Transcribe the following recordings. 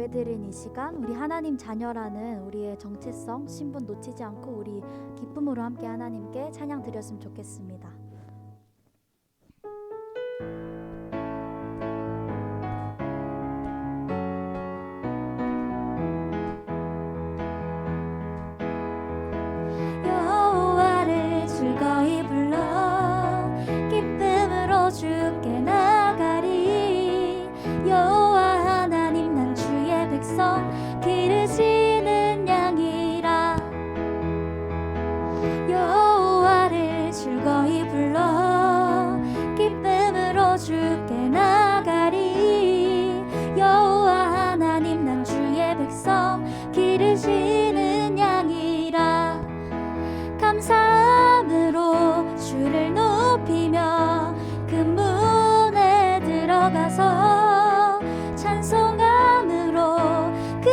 예배드린 이 시간, 우리 하나님 자녀라는 우리의 정체성, 신분 놓치지 않고 우리 기쁨으로 함께 하나님께 찬양 드렸으면 좋겠습니다. 여호와를 즐거이 불러 기쁨으로 주께 나가리. 여호와 하나님 난 주의 백성 기르시는 양이라. 여호와를 즐거이 불러 기쁨으로 주께 나가리. 여호와 하나님 난 주의 백성 기르시는 양이라. 감사함으로 주를 높이며 그 문에 들어가서 찬송함으로 그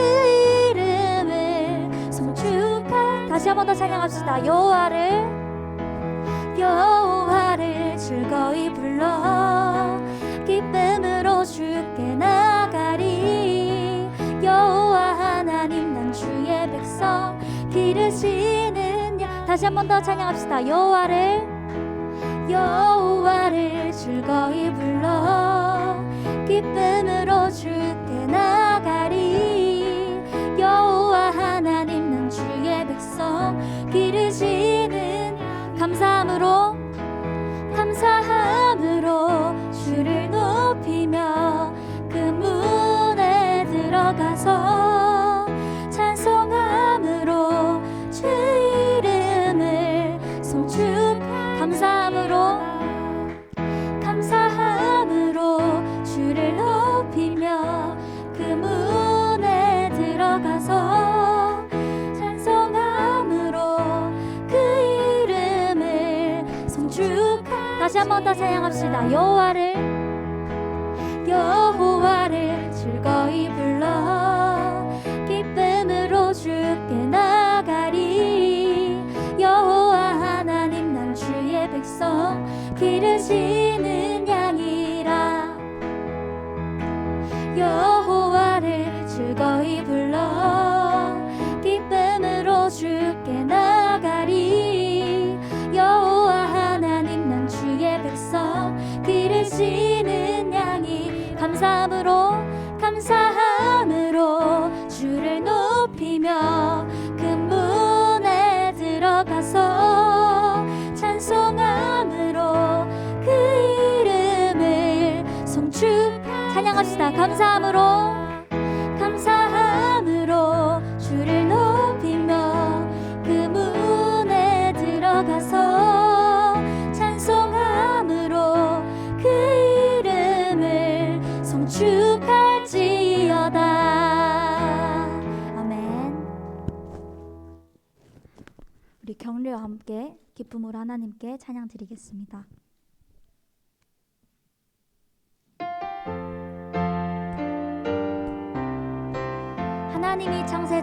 이름을 송축할. 다시 한 번 더 찬양합시다. 여호와를 즐거이 불러 기쁨으로 주께 나가리. 여호와 하나님 난 주의 백성 기르시는 양. 다시 한 번 더 찬양합시다. 여호와를 즐거이 불러 기쁨으로 주께 나가리. 여호와 하나님 난 주의 백성 기르시는 양. 감사함으로 주를 높이며 그 문에 들어가서 찬송함으로 주 이름을 송축. 감사함으로 주를 높이며 그 문에 들어가서 찬송함으로 그 이름을 송축. 다시 한 번 더 찬양합시다. 여호와를 즐거이 불러 기쁨으로 주께 나가리. 여호와 하나님 난 주의 백성 기르시는 양이라. 여호와를 즐거이 불러 기쁨으로 주께 나가리. 여호와 하나님 난 주의 백성 기르시는 양이. 감사함으로 주를 높이며 그 문에 들어가서 찬송함으로 그 이름을 송축. 찬양합시다. 감사함으로 주를 높이며 그 문에 들어가서 찬송함으로 그 이름을 송축할지어다. 아멘. 우리 경례와 함께 기쁨으로 하나님께 찬양 드리겠습니다. 하나님이 창세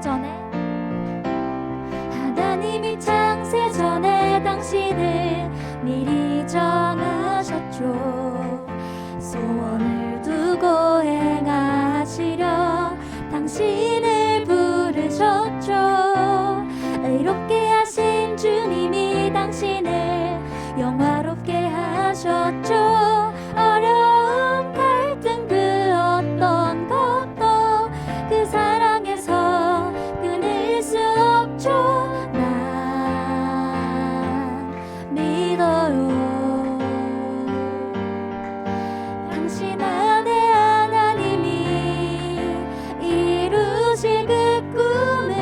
전에 당신을 미리 정하셨죠. 소원을 두고 행하시려 당신을 부르셨죠. 의롭게 하신 주님이 당신을 영화롭게 하셨죠. 어려움 갈등 그 어떤 것도 그 사랑에서 끊을 수 없죠. 난 믿어요. 당신 안에 하나님이 이루실 그 꿈을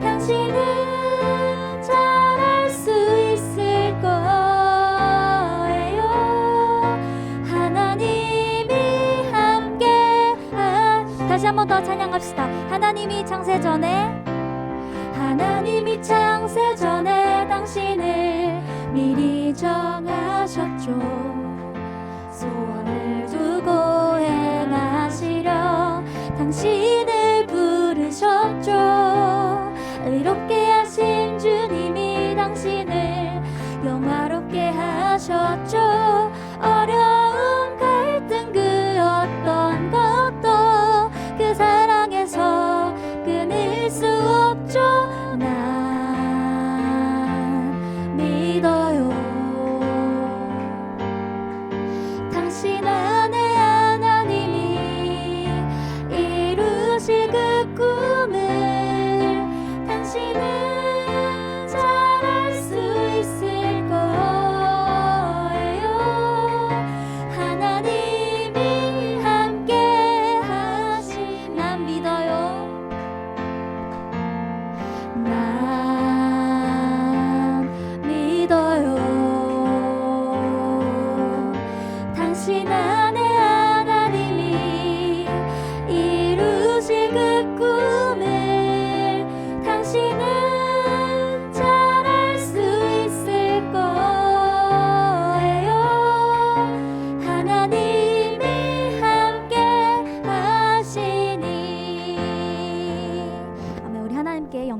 당신은 잘할 수 있을 거예요. 하나님이 함께 다시 한 번 더 찬양합시다. 하나님이 창세 전에 당신을 미리 정하셨죠. 소원을 두고 행하시려 당신을 부르셨죠. 의롭게 하신 주님이 당신을 영화롭게 하셨죠. 어려움 갈등 그 어떤 것도 그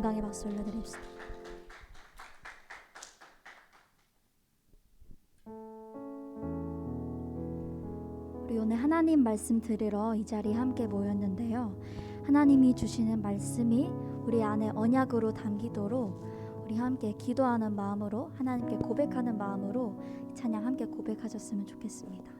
영광의 박수 올려드립시다. 우리 오늘 하나님 말씀 들으러 이 자리에 함께 모였는데요. 하나님이 주시는 말씀이 우리 안에 언약으로 담기도록 우리 함께 기도하는 마음으로 하나님께 고백하는 마음으로 이 찬양 함께 고백하셨으면 좋겠습니다.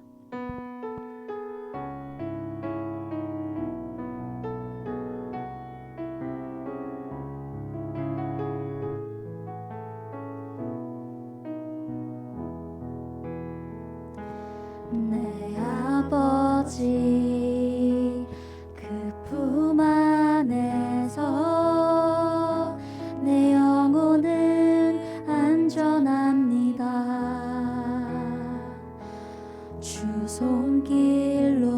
내 아버지 그 품 안에서 내 영혼은 안전합니다. 주 손길로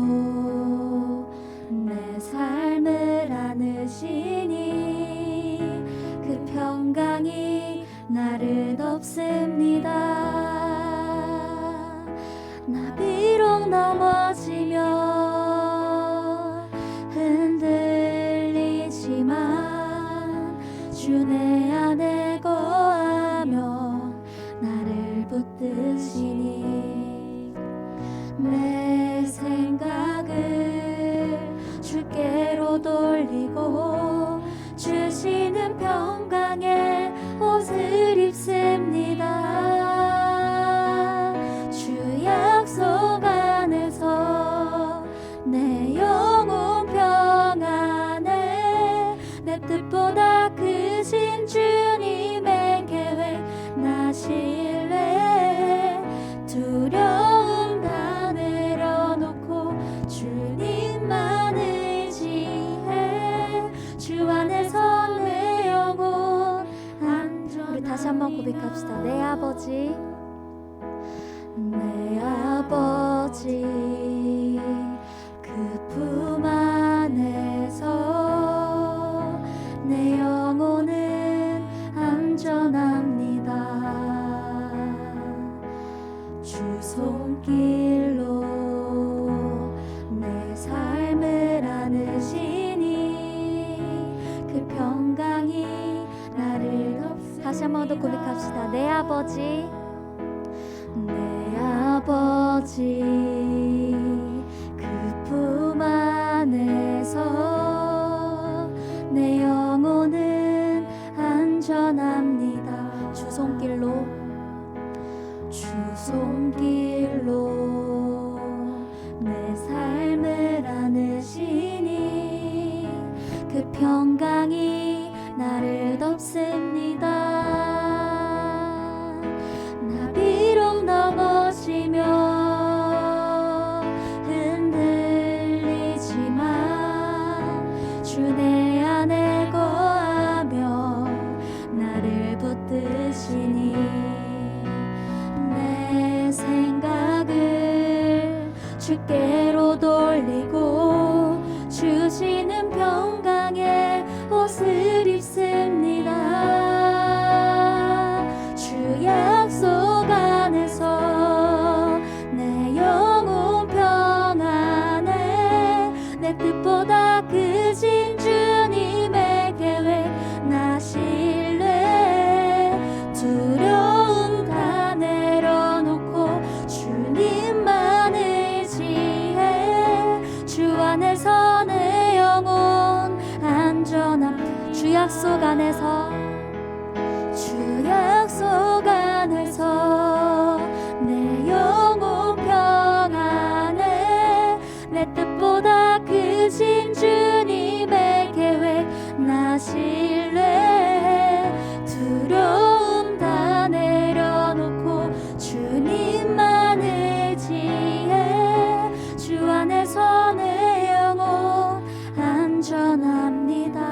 내 삶을 안으시니 그 평강이 나를 덮습니다. 나 비록 넘어지며 흔들리지만 주 내 안에 거하며 나를 붙드시니 내 생각을 주께로 돌리고 주시는 평강의 옷을 입습니다. 약속 안에서 내 영혼 평안해 내 뜻보다 크신 주님의 계획 나 신뢰 두려움 다 내려놓고 주님만 의지해 주 안에서 내 영혼 안전하니. 우리 다시 한번 고백합시다. 내 아버지 내 아버지 그 품 안에서 내 영혼은 안전합니다. 주 손길로 내 삶을 안으시니 그 평강이 나를 덮습니다. 다시 한 번 더 고백합시다. 내 아버지 내 아버지 그 품 안에서 내 영혼은 안전합니다. 주 손길로 내 삶을 안으시니 그 평강이 나를 덮습니다. 흔들리지만 주 내 안에 거하며 나를 붙드시니 내 생각을 주께로 돌리고 주시는 평강의 옷을 입습니다. 주 약속 안에서 내 영혼 평안해 내 뜻보다 크신 주님의 계획 나 신뢰 두려움 다 내려놓고 주님만 의지해 주 안에서 내 영혼 안전함. 주 약속 안에서 주 약속 안에서 내 영혼 평안해 내 뜻보다 크신 주님의 계획 나 신뢰 두려움 다 내려놓고 주님만 의지해 주 안에서 내 영혼 안전합니다.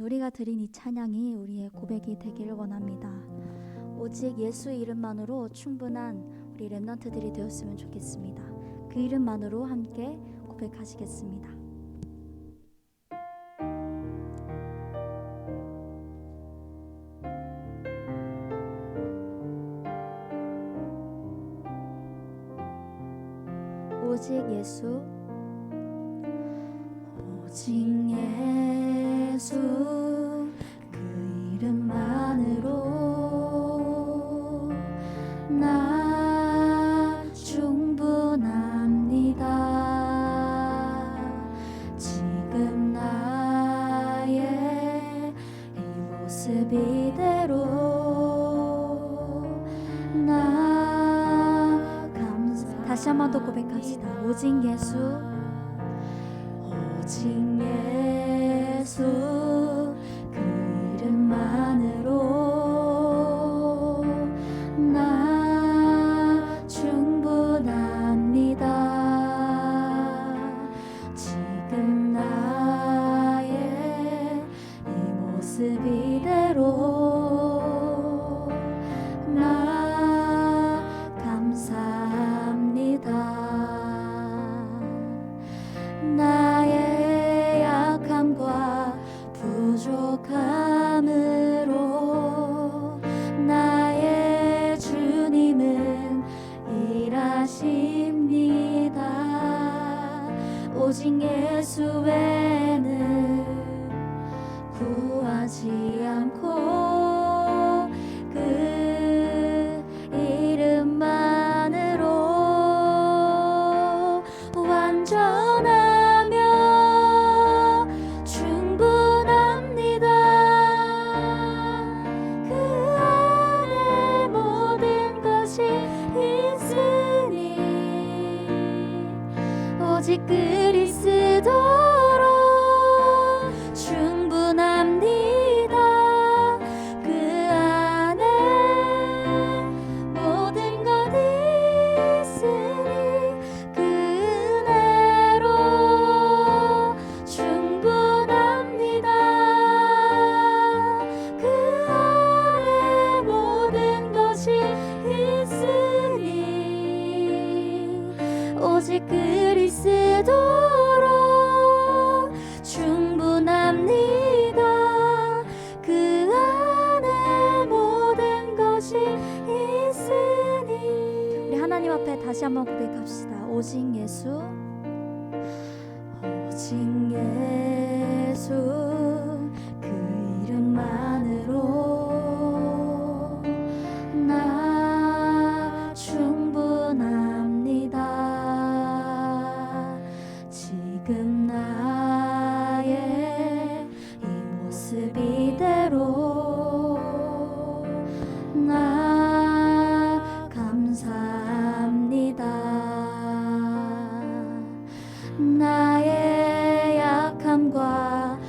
우리가 드린 이 찬양이 우리의 고백이 되기를 원합니다. 오직 예수 이름만으로 충분한 우리 렘넌트들이 되었으면 좋겠습니다. 그 이름만으로 함께 고백하시겠습니다. 오직 예수 오직 예수 그 이름만으로 나 충분합니다. 지금 나의 이 모습 이대로 나 감사. 다시 한 번 더 고백합시다. 오직 예수 오직 예수 그 이름만으로 나 충분합니다. 지금 나의 이 모습 이대로 나 감사합니다. 나의 약함과 부족함으로 나의 주님은 일하십니다. 오직 예수 외에는 구하지 않고 그 이름만으로 완전하며 충분합니다. 그 안에 모든 것이 있으니 오직 그리스도로 충분합니다. 그 안에 모든 것 있으니 그 은혜로 충분합니다. 그 안에 모든 것이 있으니 오직 그리스도로 충분합니다. 그 안에 모든 것이 있으니. 우리 하나님 앞에 다시 한번 고백합시다. 오직 예수 오직 예수 그 이름만으로 나 충분합니다. 지금 나의 이 모습 이대로 나 감사합니다. 나의 약함과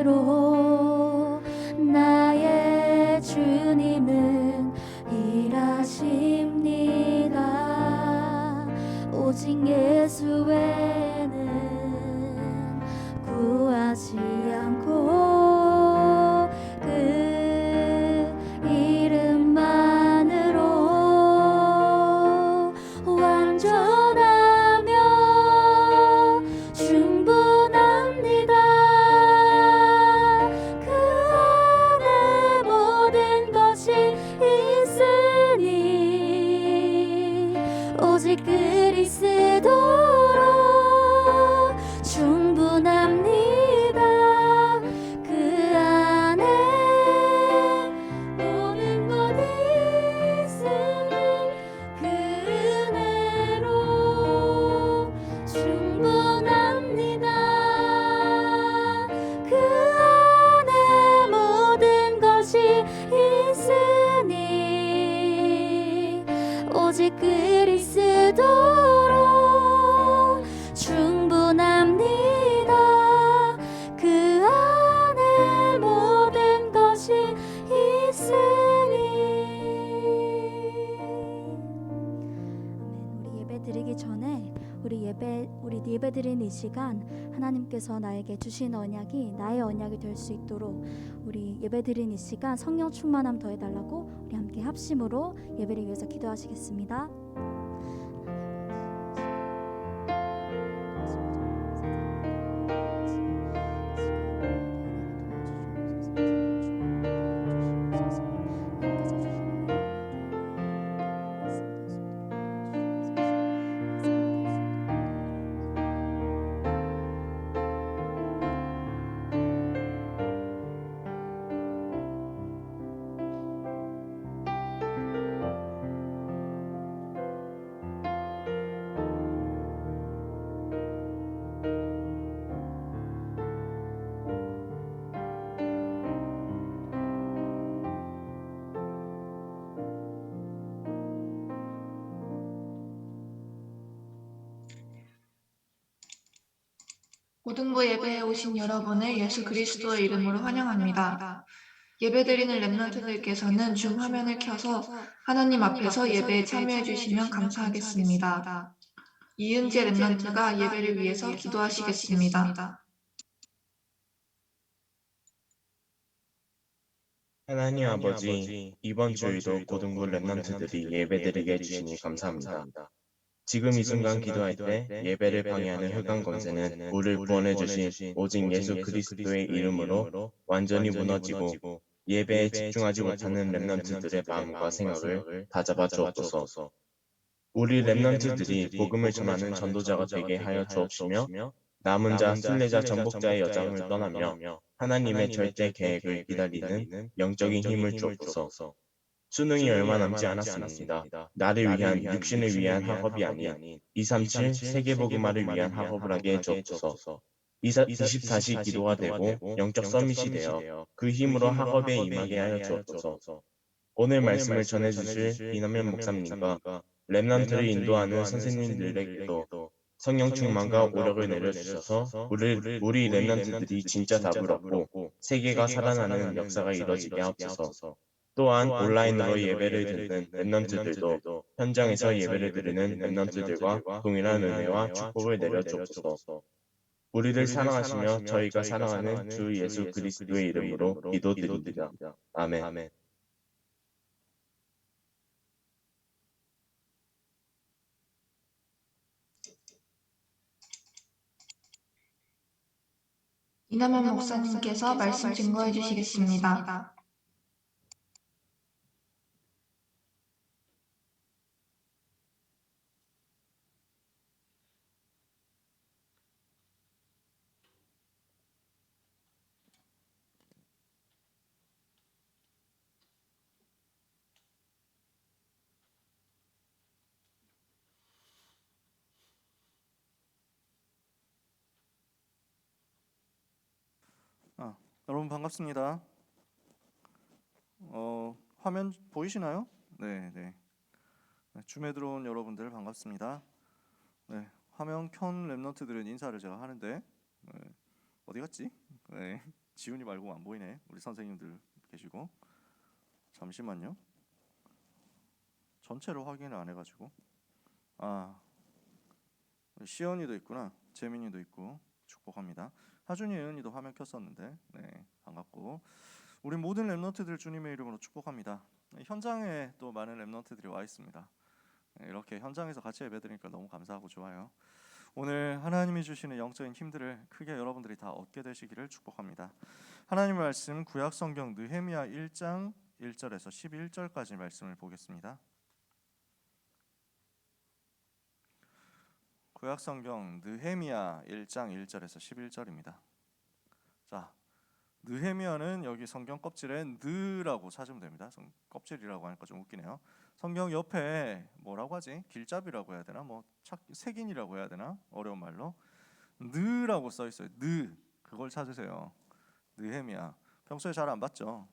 부족함으로 나의 주님은 일하십니다. 오직 예수 외에는 구하지 않고 그 이름만으로 완전하며 충분합니다. 그 안에 모든 것이 있으니 오직 그리스도로 충분합니다. 그 안에 모든 것 있으니 그 은혜로 충분합니다. 그 안에 모든 것이 있으니 오직 그리스도로 충분합니다. 그 안에 모든 것이 있으니. 아멘. 우리 예배 드리기 전에 우리 예배 드리는 이 시간 하나님께서 나에게 주신 언약이 나의 언약이 될 수 있도록 우리 예배 드리는 이 시간 성령 충만함 더해달라고 우리 함께 합심으로 예배를 위해서 기도하시겠습니다. 고등부 예배에 오신 여러분을 예수 그리스도의 이름으로 환영합니다. 예배드리는 렘넌트들께서는 줌 화면을 켜서 하나님 앞에서 예배에 참여해 주시면 감사하겠습니다. 이은재 렘넌트가 예배를 위해서 기도하시겠습니다. 하나님 아버지, 이번 주일도 고등부 랩런트들이 예배드리게 해주시니 감사합니다. 지금 이 순간 기도할 때 예배를 방해하는 흑암 권세는 우리를 구원해주신 오직 예수 그리스도의 이름으로 완전히 무너지고 예배에 집중하지 못하는 랩런트들의 마음과 생각을 다잡아 주옵소서. 우리 랩넌트들이 복음을 전하는 전도자가 되게 하여 주옵시며 남은 자, 순례자, 전복자의 여정을 떠나며 하나님의 절대 계획을 기다리는 영적인 힘을 주옵소서. 수능이 얼마 남지 않았습니다. 나를 위한, 육신을 위한 학업이 아닌 237 세계복음화를 위한 학업을 하게 해주옵소서. 24시 기도가 되고 영적 서밋이 되어 그 힘으로 학업에 임하게 하여 주옵소서. 오늘 말씀을 전해주실 이남현 목사님과 랩런트를 인도하는 선생님들에게도 성령 충만과 오력을 내려주셔서 우리 랩런트들이 진짜 답을 얻고 세계가 살아나는 역사가 이뤄지게 하옵소서. 또한 온라인으로 예배를 듣는 랩런트들도 현장에서 예배를 드리는 랩런트들과 동일한 은혜와 축복을 내려주옵소서. 우리를 사랑하시며 저희가 사랑하는 주 예수 그리스도의 이름으로 기도드립니다. 아멘. 이남현 목사님께서 말씀 증거해 주시겠습니다. 여러분 반갑습니다. 화면 보이시나요? 네. 줌에 들어온 여러분들 반갑습니다. 네, 화면 켠 랩런트들은 인사를 제가 하는데 어디 갔지? 네, 지훈이 말고 안 보이네. 우리 선생님들 계시고. 잠시만요. 전체로 확인을 안 해가지고. 시연이도 있구나. 재민이도 있고. 축복합니다. 하준이, 예은이도 화면 켰었는데, 네, 반갑고. 우리 모든 랩런트들 주님의 이름으로 축복합니다. 현장에 또 많은 랩런트들이 와 있습니다. 이렇게 현장에서 같이 예배드리니까 너무 감사하고 좋아요. 오늘 하나님이 주시는 영적인 힘들을 크게 여러분들이 다 얻게 되시기를 축복합니다. 하나님의 말씀 구약 성경 느헤미야 1장 1절에서 11절까지 말씀을 보겠습니다. 구약 성경 느헤미야 1장 1절에서 11절입니다. 자, 느헤미야는 여기 성경 껍질에 느라고 찾으면 됩니다. 껍질이라고 하니까 좀 웃기네요. 성경 옆에 뭐라고 하지? 길잡이라고 해야 되나? 색인이라고 해야 되나? 어려운 말로 느라고 써 있어요. 느, 그걸 찾으세요. 느헤미야. 평소에 잘 안 봤죠?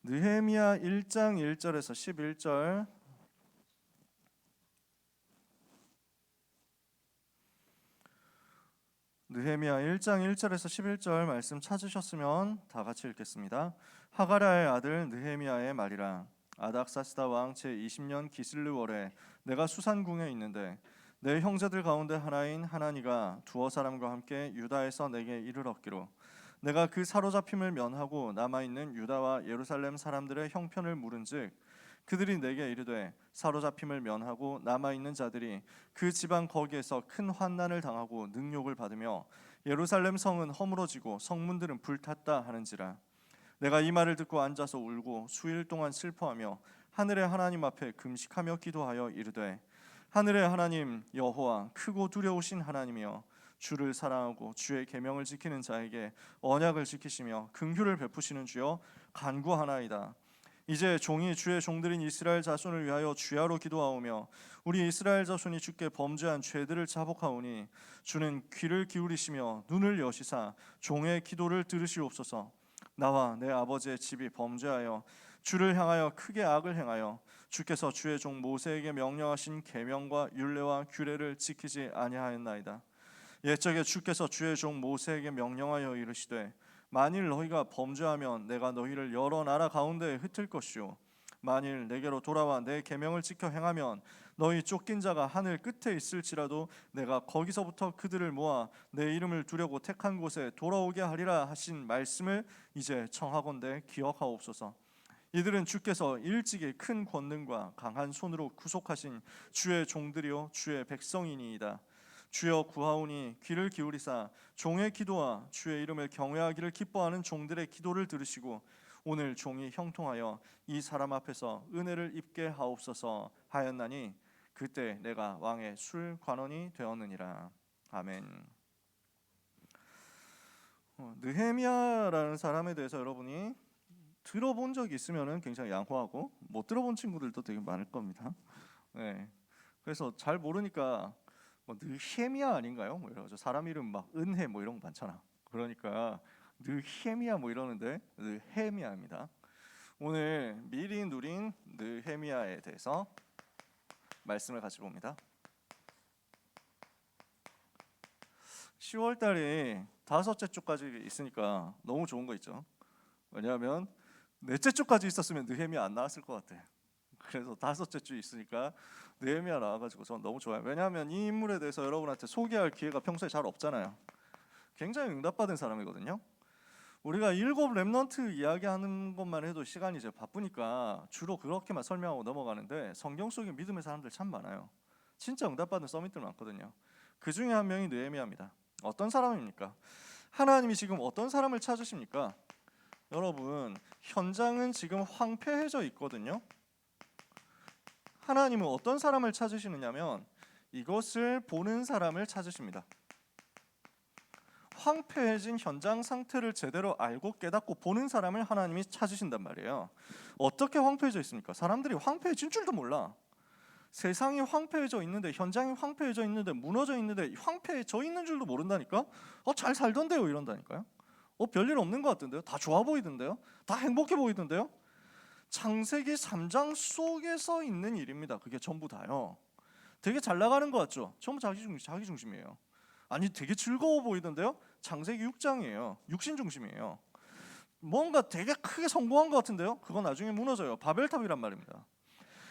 느헤미야 1장 1절에서 11절. 느헤미야 1장 1절에서 11절 말씀 찾으셨으면 다 같이 읽겠습니다. 하가랴의 아들 느헤미야의 말이라. 아닥사스다 왕 제20년 기슬르월에 내가 수산궁에 있는데 내 형제들 가운데 하나인 하나니가 두어 사람과 함께 유다에서 내게 이를 얻기로 내가 그 사로잡힘을 면하고 남아있는 유다와 예루살렘 사람들의 형편을 물은즉 그들이 내게 이르되 사로잡힘을 면하고 남아있는 자들이 그 지방 거기에서 큰 환난을 당하고 능욕을 받으며 예루살렘 성은 허물어지고 성문들은 불탔다 하는지라. 내가 이 말을 듣고 앉아서 울고 수일 동안 슬퍼하며 하늘의 하나님 앞에 금식하며 기도하여 이르되 하늘의 하나님 여호와 크고 두려우신 하나님이여 주를 사랑하고 주의 계명을 지키는 자에게 언약을 지키시며 긍휼을 베푸시는 주여 간구하나이다. 이제 종이 주의 종들인 이스라엘 자손을 위하여 주야로 기도하오며 우리 이스라엘 자손이 주께 범죄한 죄들을 자복하오니 주는 귀를 기울이시며 눈을 여시사 종의 기도를 들으시옵소서. 나와 내 아버지의 집이 범죄하여 주를 향하여 크게 악을 행하여 주께서 주의 종 모세에게 명령하신 계명과 율례와 규례를 지키지 아니하였나이다. 옛적에 주께서 주의 종 모세에게 명령하여 이르시되 만일 너희가 범죄하면 내가 너희를 여러 나라 가운데에 흩을 것이요 만일 내게로 돌아와 내 계명을 지켜 행하면 너희 쫓긴 자가 하늘 끝에 있을지라도 내가 거기서부터 그들을 모아 내 이름을 두려고 택한 곳에 돌아오게 하리라 하신 말씀을 이제 청하건대 기억하옵소서. 이들은 주께서 일찍이 큰 권능과 강한 손으로 구속하신 주의 종들이요 주의 백성이니이다. 주여 구하오니 귀를 기울이사 종의 기도와 주의 이름을 경외하기를 기뻐하는 종들의 기도를 들으시고 오늘 종이 형통하여 이 사람 앞에서 은혜를 입게 하옵소서 하였나니 그때 내가 왕의 술 관원이 되었느니라. 아멘. 느헤미야라는 사람에 대해서 여러분이 들어본 적이 있으면 굉장히 양호하고 못 들어본 친구들도 되게 많을 겁니다. 네. 그래서 잘 모르니까 뭐 느헤미야 아닌가요? 뭐 이러죠. 사람 이름 막 은혜 뭐 이런 거 많잖아. 그러니까 느헤미야 뭐 이러는데 느헤미야입니다. 오늘 미리 누린 느헤미야에 대해서 말씀을 같이 봅니다. 10월 달이 다섯째 주까지 있으니까 너무 좋은 거 있죠. 왜냐하면 넷째 주까지 있었으면 느헤미야 안 나왔을 것 같아. 그래서 다섯째 주 있으니까 느헤미야 나와가지고 전 너무 좋아요. 왜냐하면 이 인물에 대해서 여러분한테 소개할 기회가 평소에 잘 없잖아요. 굉장히 응답받은 사람이거든요. 우리가 7 렘넌트 이야기하는 것만 해도 시간이 이제 바쁘니까 주로 그렇게만 설명하고 넘어가는데 성경 속에 믿음의 사람들 참 많아요. 진짜 응답받은 서밋들 많거든요. 그 중에 한 명이 느헤미야입니다. 어떤 사람입니까? 하나님이 지금 어떤 사람을 찾으십니까? 여러분, 현장은 지금 황폐해져 있거든요. 하나님은 어떤 사람을 찾으시느냐면 이것을 보는 사람을 찾으십니다. 황폐해진 현장 상태를 제대로 알고 깨닫고 보는 사람을 하나님이 찾으신단 말이에요. 어떻게 황폐해져 있습니까? 사람들이 황폐해진 줄도 몰라. 세상이 황폐해져 있는데, 현장이 황폐해져 있는데, 무너져 있는데 황폐해져 있는 줄도 모른다니까? 잘 살던데요 이런다니까요. 별일 없는 것 같던데요. 다 좋아 보이던데요. 다 행복해 보이던데요. 창세기 3장 속에서 있는 일입니다. 그게 전부 다요. 되게 잘 나가는 것 같죠? 전부 자기 중심이에요. 아니 되게 즐거워 보이던데요. 창세기 6장이에요. 육신 중심이에요. 뭔가 되게 크게 성공한 것 같은데요. 그건 나중에 무너져요. 바벨탑이란 말입니다.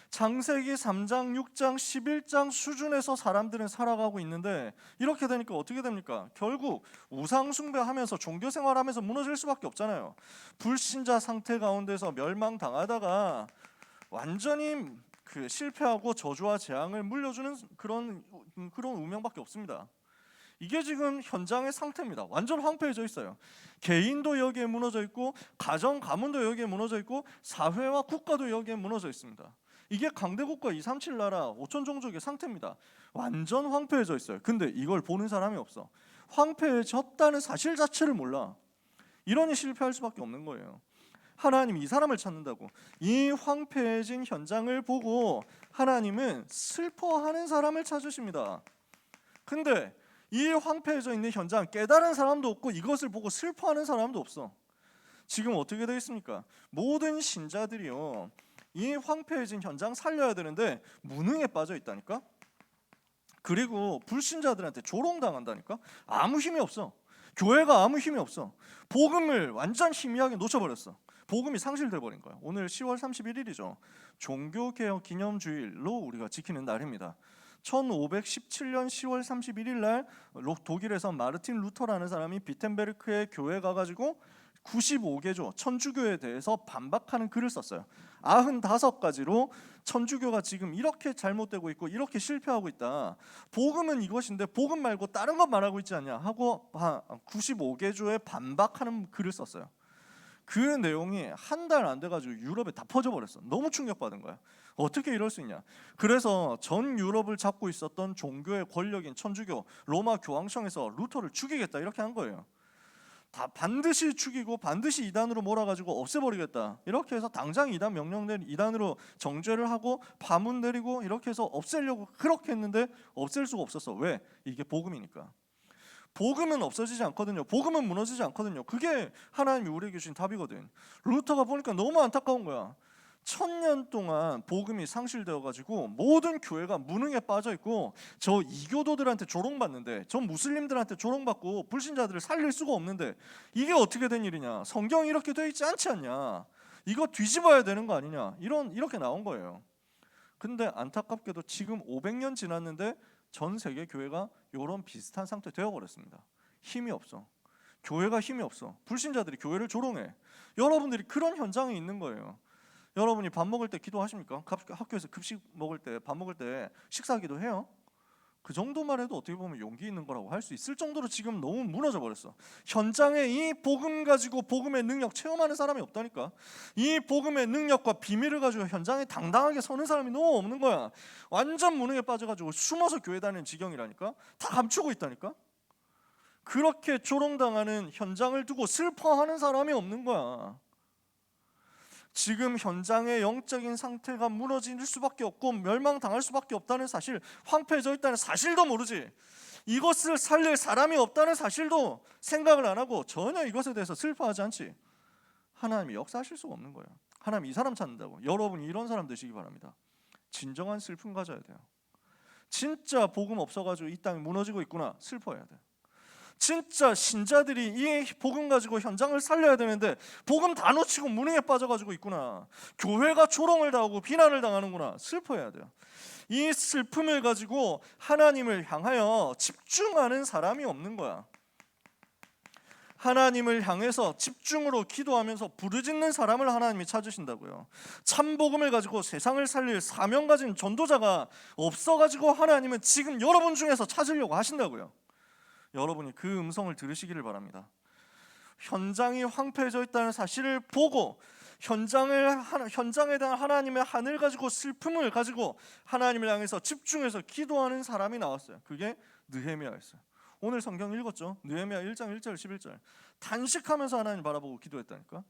창세기 3장, 6장, 11장 수준에서 사람들은 살아가고 있는데 이렇게 되니까 어떻게 됩니까? 결국 우상 숭배하면서 종교 생활하면서 무너질 수밖에 없잖아요. 불신자 상태 가운데서 멸망당하다가 완전히 실패하고 저주와 재앙을 물려주는 그런 운명밖에 없습니다. 이게 지금 현장의 상태입니다. 완전 황폐해져 있어요. 개인도 여기에 무너져 있고 가정, 가문도 여기에 무너져 있고 사회와 국가도 여기에 무너져 있습니다. 이게 강대국가 237 나라 5천 종족의 상태입니다. 완전 황폐해져 있어요. 근데 이걸 보는 사람이 없어. 황폐해졌다는 사실 자체를 몰라. 이러니 실패할 수밖에 없는 거예요. 하나님이 이 사람을 찾는다고. 이 황폐해진 현장을 보고 하나님은 슬퍼하는 사람을 찾으십니다. 근데 이 황폐해져 있는 현장 깨달은 사람도 없고 이것을 보고 슬퍼하는 사람도 없어. 지금 어떻게 되어 있습니까? 모든 신자들이요, 이 황폐해진 현장 살려야 되는데 무능에 빠져 있다니까. 그리고 불신자들한테 조롱당한다니까. 아무 힘이 없어. 교회가 아무 힘이 없어. 복음을 완전 희미하게 놓쳐버렸어. 복음이 상실돼 버린 거야. 오늘 10월 31일이죠. 종교개혁 기념주일로 우리가 지키는 날입니다. 1517년 10월 31일 날 독일에서 마르틴 루터라는 사람이 비텐베르크의 교회 가가지고 95개조 천주교에 대해서 반박하는 글을 썼어요. 95가지로 천주교가 지금 이렇게 잘못되고 있고 이렇게 실패하고 있다. 복음은 이것인데 복음 말고 다른 것 말하고 있지 않냐 하고 95개조에 반박하는 글을 썼어요. 그 내용이 한 달 안 돼가지고 유럽에 다 퍼져버렸어. 너무 충격받은 거야. 어떻게 이럴 수 있냐. 그래서 전 유럽을 잡고 있었던 종교의 권력인 천주교 로마 교황청에서 루터를 죽이겠다 이렇게 한 거예요. 다 반드시 죽이고 반드시 이단으로 몰아가지고 없애버리겠다 이렇게 해서 당장 이단 명령 내리 이단으로 정죄를 하고 파문 내리고 이렇게 해서 없애려고 그렇게 했는데 없앨 수가 없었어. 왜? 이게 복음이니까. 복음은 없어지지 않거든요. 복음은 무너지지 않거든요. 그게 하나님이 우리에게 주신 답이거든. 루터가 보니까 너무 안타까운 거야. 1000년 동안 복음이 상실되어 가지고 모든 교회가 무능에 빠져 있고, 저 이교도들한테 조롱받는데, 저 무슬림들한테 조롱받고 불신자들을 살릴 수가 없는데 이게 어떻게 된 일이냐? 성경이 이렇게 되어 있지 않지 않냐? 이거 뒤집어야 되는 거 아니냐? 이렇게 나온 거예요. 근데 안타깝게도 지금 500년 지났는데 전 세계 교회가 이런 비슷한 상태 되어 버렸습니다. 힘이 없어. 교회가 힘이 없어. 불신자들이 교회를 조롱해. 여러분들이 그런 현장에 있는 거예요. 여러분이 밥 먹을 때 기도하십니까? 학교에서 급식 먹을 때, 밥 먹을 때 식사 기도해요? 그 정도만 해도 어떻게 보면 용기 있는 거라고 할 수 있을 정도로 지금 너무 무너져 버렸어. 현장에 이 복음 가지고 복음의 능력 체험하는 사람이 없다니까. 이 복음의 능력과 비밀을 가지고 현장에 당당하게 서는 사람이 너무 없는 거야. 완전 무능에 빠져가지고 숨어서 교회 다니는 지경이라니까. 다 감추고 있다니까. 그렇게 조롱당하는 현장을 두고 슬퍼하는 사람이 없는 거야. 지금 현장의 영적인 상태가 무너질 수밖에 없고 멸망당할 수밖에 없다는 사실, 황폐해져 있다는 사실도 모르지, 이것을 살릴 사람이 없다는 사실도 생각을 안 하고 전혀 이것에 대해서 슬퍼하지 않지. 하나님이 역사하실 수가 없는 거예요. 하나님이 이 사람 찾는다고. 여러분이 이런 사람 되시기 바랍니다. 진정한 슬픔 가져야 돼요. 진짜 복음 없어가지고 이 땅이 무너지고 있구나, 슬퍼해야 돼요. 진짜 신자들이 이 복음 가지고 현장을 살려야 되는데 복음 다 놓치고 무능에 빠져가지고 있구나, 교회가 조롱을 당하고 비난을 당하는구나, 슬퍼해야 돼요. 이 슬픔을 가지고 하나님을 향하여 집중하는 사람이 없는 거야. 하나님을 향해서 집중으로 기도하면서 부르짖는 사람을 하나님이 찾으신다고요. 참 복음을 가지고 세상을 살릴 사명 가진 전도자가 없어가지고 하나님은 지금 여러분 중에서 찾으려고 하신다고요. 여러분이 그 음성을 들으시기를 바랍니다. 현장이 황폐해져 있다는 사실을 보고 현장에 대한 하나님의 하늘 가지고 슬픔을 가지고 하나님을 향해서 집중해서 기도하는 사람이 나왔어요. 그게 느헤미야였어요. 오늘 성경 읽었죠? 느헤미야 1장 1절 11절. 단식하면서 하나님 바라보고 기도했다니까.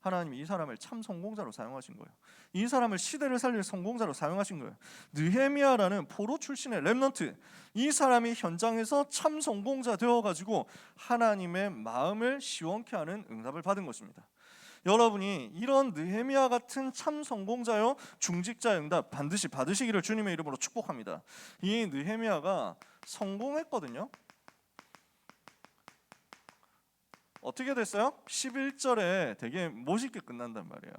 하나님이 이 사람을 참 성공자로 사용하신 거예요. 이 사람을 시대를 살릴 성공자로 사용하신 거예요. 느헤미야라는 포로 출신의 렘넌트, 이 사람이 현장에서 참 성공자 되어가지고 하나님의 마음을 시원케 하는 응답을 받은 것입니다. 여러분이 이런 느헤미야 같은 참 성공자요 중직자의 응답 반드시 받으시기를 주님의 이름으로 축복합니다. 이 느헤미야가 성공했거든요. 어떻게 됐어요? 11절에 되게 멋있게 끝난단 말이에요.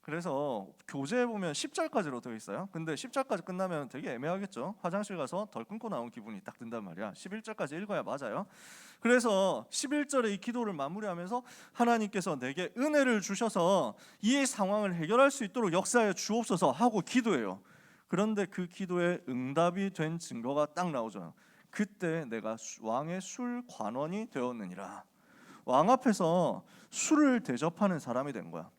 그래서 교재에 보면 10절까지로 되어 있어요. 근데 10절까지 끝나면 되게 애매하겠죠. 화장실 가서 덜 끊고 나온 기분이 딱 든단 말이야. 11절까지 읽어야 맞아요. 그래서 11절에 이 기도를 마무리하면서 하나님께서 내게 은혜를 주셔서 이 상황을 해결할 수 있도록 역사해 주옵소서 하고 기도해요. 그런데 그 기도에 응답이 된 증거가 딱 나오죠. 그때 내가 왕의 술 관원이 되었느니라. 왕 앞에서 술을 대접하는 사람이 된 거야.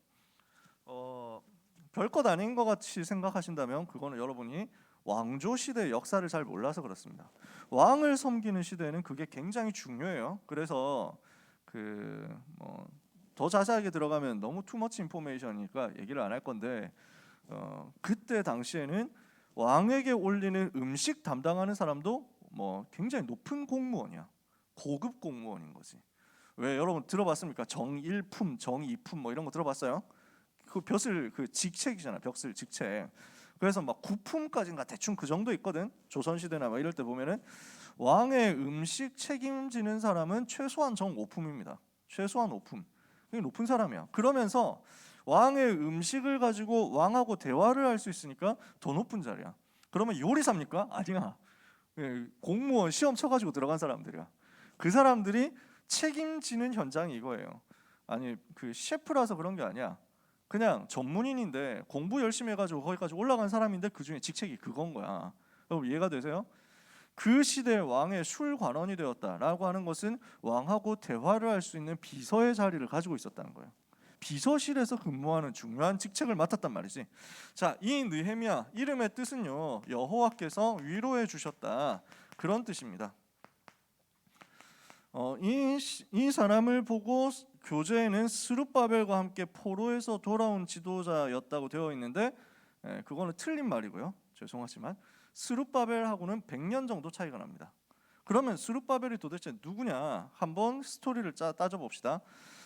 별것 아닌 것 같이 생각하신다면 그거는 여러분이 왕조 시대의 역사를 잘 몰라서 그렇습니다. 왕을 섬기는 시대에는 그게 굉장히 중요해요. 그래서 더 자세하게 들어가면 너무 투머치 인포메이션이니까 얘기를 안 할 건데, 그때 당시에는 왕에게 올리는 음식 담당하는 사람도 굉장히 높은 공무원이야. 고급 공무원인 거지. 왜 여러분 들어봤습니까? 정일품, 정이품 이런 거 들어봤어요? 그 벼슬 그 직책이잖아. 벼슬 직책. 그래서 막 구품까지인가 대충 그 정도 있거든. 조선 시대나 이럴 때 보면은 왕의 음식 책임지는 사람은 최소한 정오품입니다. 최소한 5품. 그게 높은 사람이야. 그러면서 왕의 음식을 가지고 왕하고 대화를 할 수 있으니까 더 높은 자리야. 그러면 요리사입니까? 아니야. 공무원 시험 쳐가지고 들어간 사람들이야. 그 사람들이 책임지는 현장이 이거예요. 아니 그 셰프라서 그런 게 아니야. 그냥 전문인인데 공부 열심히 해가지고 거기까지 올라간 사람인데 그 중에 직책이 그건 거야. 여러분 이해가 되세요? 그 시대 왕의 술 관원이 되었다라고 하는 것은 왕하고 대화를 할 수 있는 비서의 자리를 가지고 있었다는 거예요. 비서실에서 근무하는 중요한 직책을 맡았단 말이지. 자, 이 느헤미야 이름의 뜻은요, 여호와께서 위로해 주셨다, 그런 뜻입니다. 이 사람을 보고 교재에는 스룹바벨과 함께 포로에서 돌아온 지도자였다고 되어 있는데, 그거는 틀린 말이고요. 죄송하지만 스룹바벨하고는 100년 정도 차이가 납니다. 그러면 스룹바벨이 도대체 누구냐? 한번 스토리를 따져봅시다.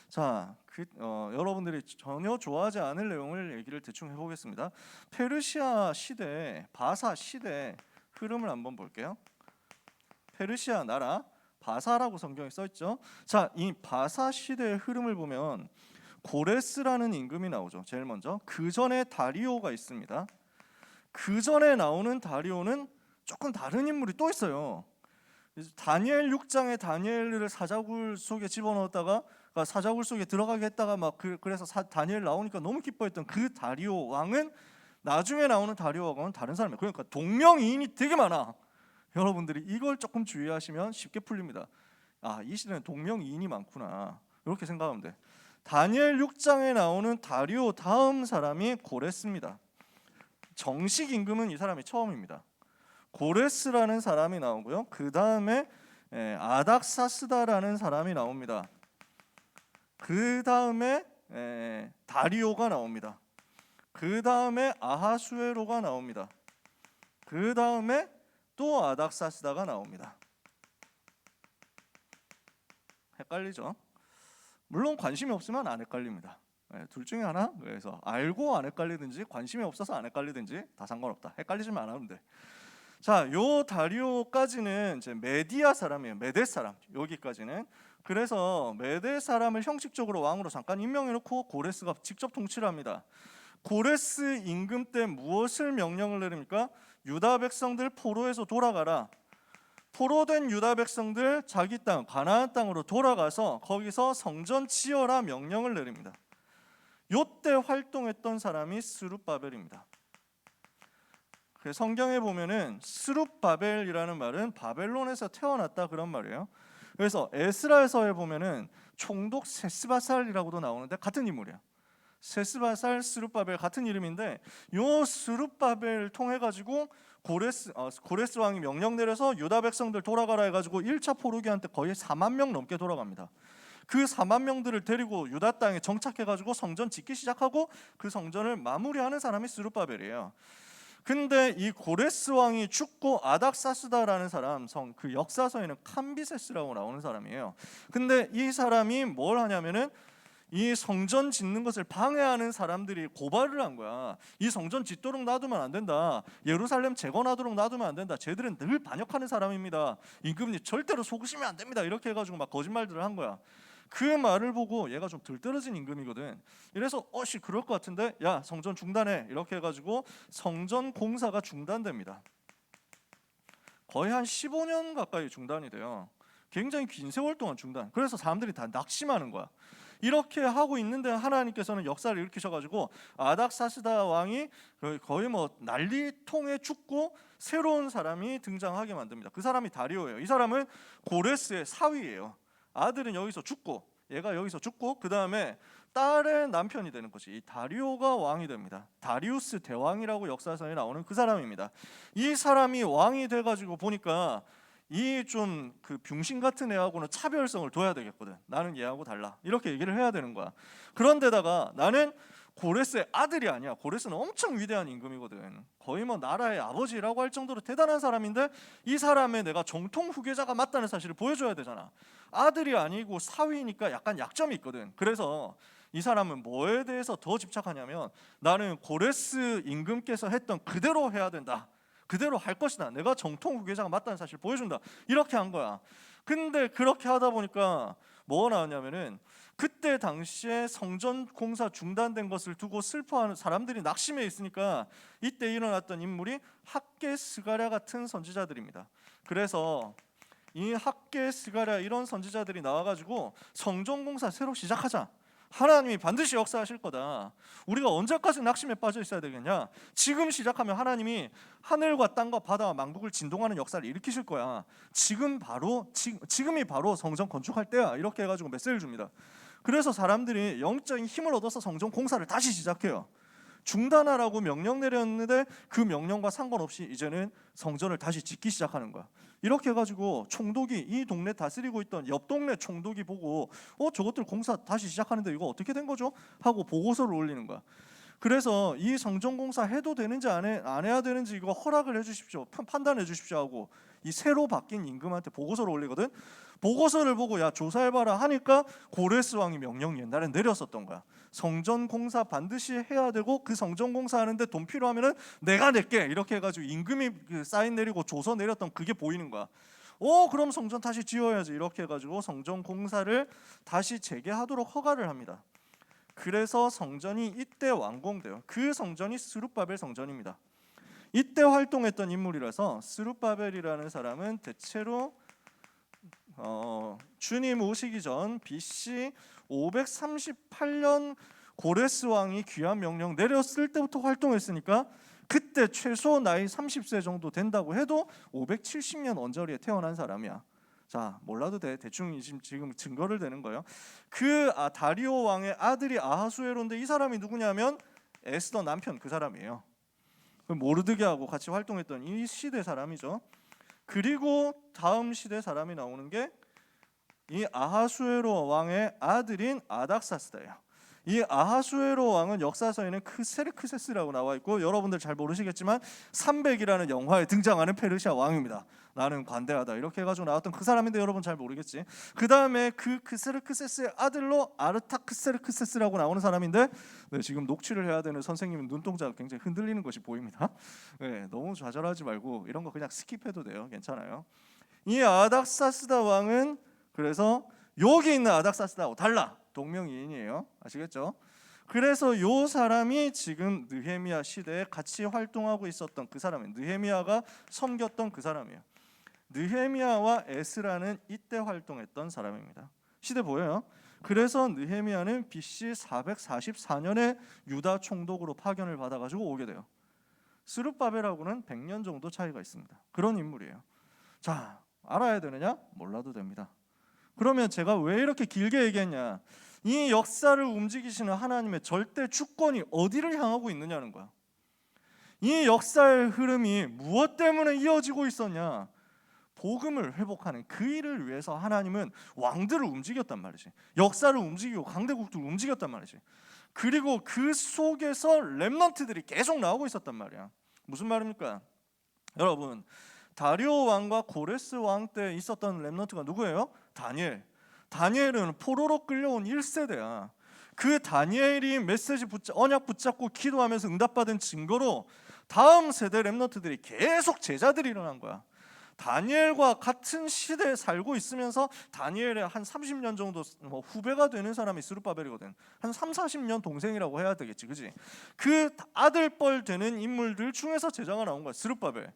자, 여러분들이 전혀 좋아하지 않을 내용을 얘기를 대충 해보겠습니다. 페르시아 시대, 바사 시대 흐름을 한번 볼게요. 페르시아 나라 바사라고 성경에 써 있죠. 자, 이 바사 시대의 흐름을 보면 고레스라는 임금이 나오죠. 제일 먼저 그 전에 다리오가 있습니다. 그 전에 나오는 다리오는 조금 다른 인물이 또 있어요. 다니엘 6장에 다니엘을 사자굴 속에 집어넣었다가 사자굴 속에 들어가게 했다가 막 그래서 다니엘 나오니까 너무 기뻐했던 그 다리오 왕은 나중에 나오는 다리오 왕은 다른 사람이에요. 그러니까 동명이인이 되게 많아. 여러분들이 이걸 조금 주의하시면 쉽게 풀립니다. 아, 이 시대는 동명이인이 많구나. 이렇게 생각하면 돼. 다니엘 6장에 나오는 다리오 다음 사람이 고레스입니다. 정식 임금은 이 사람이 처음입니다. 고레스라는 사람이 나오고요. 그 다음에 아닥사스다라는 사람이 나옵니다. 그 다음에 다리오가 나옵니다. 그 다음에 아하수에로가 나옵니다. 그 다음에 또 아닥사스다가 나옵니다. 헷갈리죠? 물론 관심이 없으면 안 헷갈립니다. 둘 중에 하나. 그래서 알고 안 헷갈리든지 관심이 없어서 안 헷갈리든지 다 상관없다. 헷갈리지만 안 하면 돼. 자, 요 다리오까지는 이제 메디아 사람이에요. 메데 사람. 여기까지는. 그래서 메데 사람을 형식적으로 왕으로 잠깐 임명해 놓고 고레스가 직접 통치를 합니다. 고레스 임금 때 무엇을 명령을 내립니까? 유다 백성들 포로에서 돌아가라. 포로된 유다 백성들 자기 땅 가나안 땅으로 돌아가서 거기서 성전 지어라 명령을 내립니다. 요때 활동했던 사람이 스룹바벨입니다. 성경에 보면은 스룹바벨이라는 말은 바벨론에서 태어났다 그런 말이에요. 그래서 에스라서에 보면은 총독 세스바살이라고도 나오는데 같은 인물이야. 세스바살, 스룹바벨 같은 이름인데 요 스룹바벨 통해 가지고 고레스 왕이 명령 내려서 유다 백성들 돌아가라 해가지고 1차 포로기한테 거의 4만 명 넘게 돌아갑니다. 그 4만 명들을 데리고 유다 땅에 정착해가지고 성전 짓기 시작하고 그 성전을 마무리하는 사람이 스룹바벨이에요. 근데 이 고레스 왕이 죽고 아닥사스다라는 사람, 그 역사서에는 캄비세스라고 나오는 사람이에요. 근데 이 사람이 뭘 하냐면은 이 성전 짓는 것을 방해하는 사람들이 고발을 한 거야. 이 성전 짓도록 놔두면 안 된다. 예루살렘 재건하도록 놔두면 안 된다. 쟤들은 늘 반역하는 사람입니다. 임금님 절대로 속으시면 안 됩니다. 이렇게 해가지고 막 거짓말들을 한 거야. 그 말을 보고 얘가 좀 들떨어진 임금이거든. 이래서 그럴 것 같은데 야 성전 중단해 이렇게 해가지고 성전 공사가 중단됩니다. 거의 한 15년 가까이 중단이 돼요. 굉장히 긴 세월 동안 중단. 그래서 사람들이 다 낙심하는 거야. 이렇게 하고 있는데 하나님께서는 역사를 일으키셔가지고 아닥사스다 왕이 거의 뭐 난리통에 죽고 새로운 사람이 등장하게 만듭니다. 그 사람이 다리오예요. 이 사람은 고레스의 사위예요. 아들은 여기서 죽고 얘가 여기서 죽고 그 다음에 딸의 남편이 되는 것이 이 다리오가 왕이 됩니다. 다리우스 대왕이라고 역사서에 나오는 그 사람입니다. 이 사람이 왕이 돼가지고 보니까 이 좀 그 병신 같은 애하고는 차별성을 둬야 되겠거든. 나는 얘하고 달라. 이렇게 얘기를 해야 되는 거야. 그런데다가 나는 고레스의 아들이 아니야. 고레스는 엄청 위대한 임금이거든. 거의 뭐 나라의 아버지라고 할 정도로 대단한 사람인데 이 사람의 내가 정통 후계자가 맞다는 사실을 보여줘야 되잖아. 아들이 아니고 사위니까 약간 약점이 있거든. 그래서 이 사람은 뭐에 대해서 더 집착하냐면 나는 고레스 임금께서 했던 그대로 해야 된다. 그대로 할 것이다. 내가 정통 후계자가 맞다는 사실을 보여준다. 이렇게 한 거야. 근데 그렇게 하다 보니까 뭐가 나왔냐면은 그때 당시에 성전 공사 중단된 것을 두고 슬퍼하는 사람들이 낙심해 있으니까 이때 일어났던 인물이 학계 스가랴 같은 선지자들입니다. 그래서 이 학계 스가랴 이런 선지자들이 나와가지고 성전 공사 새로 시작하자. 하나님이 반드시 역사하실 거다. 우리가 언제까지 낙심에 빠져 있어야 되겠냐? 지금 시작하면 하나님이 하늘과 땅과 바다와 만국을 진동하는 역사를 일으키실 거야. 지금이 바로 성전 건축할 때야. 이렇게 해가지고 메시지를 줍니다. 그래서 사람들이 영적인 힘을 얻어서 성전 공사를 다시 시작해요. 중단하라고 명령 내렸는데 그 명령과 상관없이 이제는 성전을 다시 짓기 시작하는 거야. 이렇게 해가지고 총독이 이 동네 다스리고 있던 옆 동네 총독이 보고 저것들 공사 다시 시작하는데 이거 어떻게 된 거죠? 하고 보고서를 올리는 거야. 그래서 이 성전공사 해도 되는지 안 해야 되는지 이거 허락을 해주십시오, 판단해 주십시오 하고 이 새로 바뀐 임금한테 보고서를 올리거든. 보고서를 보고 야 조사해봐라 하니까 고레스 왕이 명령 옛날에 내렸었던 거야. 성전공사 반드시 해야 되고 그 성전공사 하는데 돈 필요하면은 내가 낼게 이렇게 해가지고 임금이 그 사인 내리고 조서 내렸던 그게 보이는 거야. 그럼 성전 다시 지어야지 이렇게 해가지고 성전공사를 다시 재개하도록 허가를 합니다. 그래서 성전이 이때 완공돼요. 그 성전이 스룹바벨 성전입니다. 이때 활동했던 인물이라서 스룹바벨이라는 사람은 대체로 주님 오시기 전 BC 538년 고레스 왕이 귀환 명령 내렸을 때부터 활동했으니까 그때 최소 나이 30세 정도 된다고 해도 570년 언저리에 태어난 사람이야. 자, 몰라도 돼. 대충 지금 증거를 대는 거예요. 그 다리오 왕의 아들이 아하수에로인데 이 사람이 누구냐면 에스더 남편 그 사람이에요. 모르드게하고 같이 활동했던 이 시대 사람이죠. 그리고 다음 시대 사람이 나오는 게 이 아하수에로 왕의 아들인 아닥사스다예요. 이 아하수에로 왕은 역사서에는 크세르크세스라고 나와 있고 여러분들 잘 모르시겠지만 300이라는 영화에 등장하는 페르시아 왕입니다. 나는 관대하다 이렇게 해가지고 나왔던 그 사람인데 여러분 잘 모르겠지. 그 다음에 그 크세르크세스의 아들로 아르타크세르크세스라고 나오는 사람인데 지금 녹취를 해야 되는 선생님은 눈동자가 굉장히 흔들리는 것이 보입니다. 너무 좌절하지 말고 이런 거 그냥 스킵해도 돼요. 괜찮아요. 이 아닥사스다 왕은 그래서 여기 있는 아닥사스다하고 달라. 동명이인이에요. 아시겠죠? 그래서 요 사람이 지금 느헤미야 시대에 같이 활동하고 있었던 그 사람이에요. 느헤미야가 섬겼던 그 사람이에요. 느헤미야와 에스라는 이때 활동했던 사람입니다. 시대 보여요? 그래서 느헤미야는 BC 444년에 유다 총독으로 파견을 받아가지고 오게 돼요. 스룹바벨하고는 100년 정도 차이가 있습니다. 그런 인물이에요. 자, 알아야 되느냐? 몰라도 됩니다. 그러면 제가 왜 이렇게 길게 얘기했냐? 이 역사를 움직이시는 하나님의 절대 주권이 어디를 향하고 있느냐는 거야. 이 역사의 흐름이 무엇 때문에 이어지고 있었냐? 복음을 회복하는 그 일을 위해서 하나님은 왕들을 움직였단 말이지. 역사를 움직이고 강대국들을 움직였단 말이지. 그리고 그 속에서 렘넌트들이 계속 나오고 있었단 말이야. 무슨 말입니까? 여러분, 다리오 왕과 고레스 왕 때 있었던 렘넌트가 누구예요? 다니엘. 다니엘은 포로로 끌려온 1세대야. 그 다니엘이 메시지 언약 붙잡고 기도하면서 응답받은 증거로 다음 세대 렘넌트들이 계속 제자들이 일어난 거야. 다니엘과 같은 시대에 살고 있으면서 다니엘의 한 30년 정도 후배가 되는 사람이 스룹바벨이거든. 한 30-40년 동생이라고 해야 되겠지, 그지? 그 아들뻘 되는 인물들 중에서 제자가 나온 거야, 스룹바벨.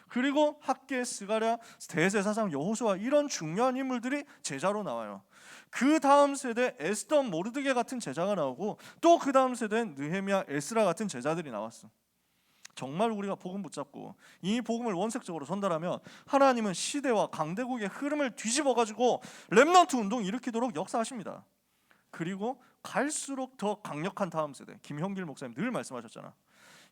그리고 학계, 스가랴, 대제사장 여호수아 이런 중요한 인물들이 제자로 나와요. 그 다음 세대 에스더, 모르드게 같은 제자가 나오고 또 그 다음 세대 느헤미야, 에스라 같은 제자들이 나왔어. 정말 우리가 복음 붙잡고 이 복음을 원색적으로 전달하면 하나님은 시대와 강대국의 흐름을 뒤집어가지고 렘넌트 운동 일으키도록 역사하십니다. 그리고 갈수록 더 강력한 다음 세대, 김형길 목사님 늘 말씀하셨잖아.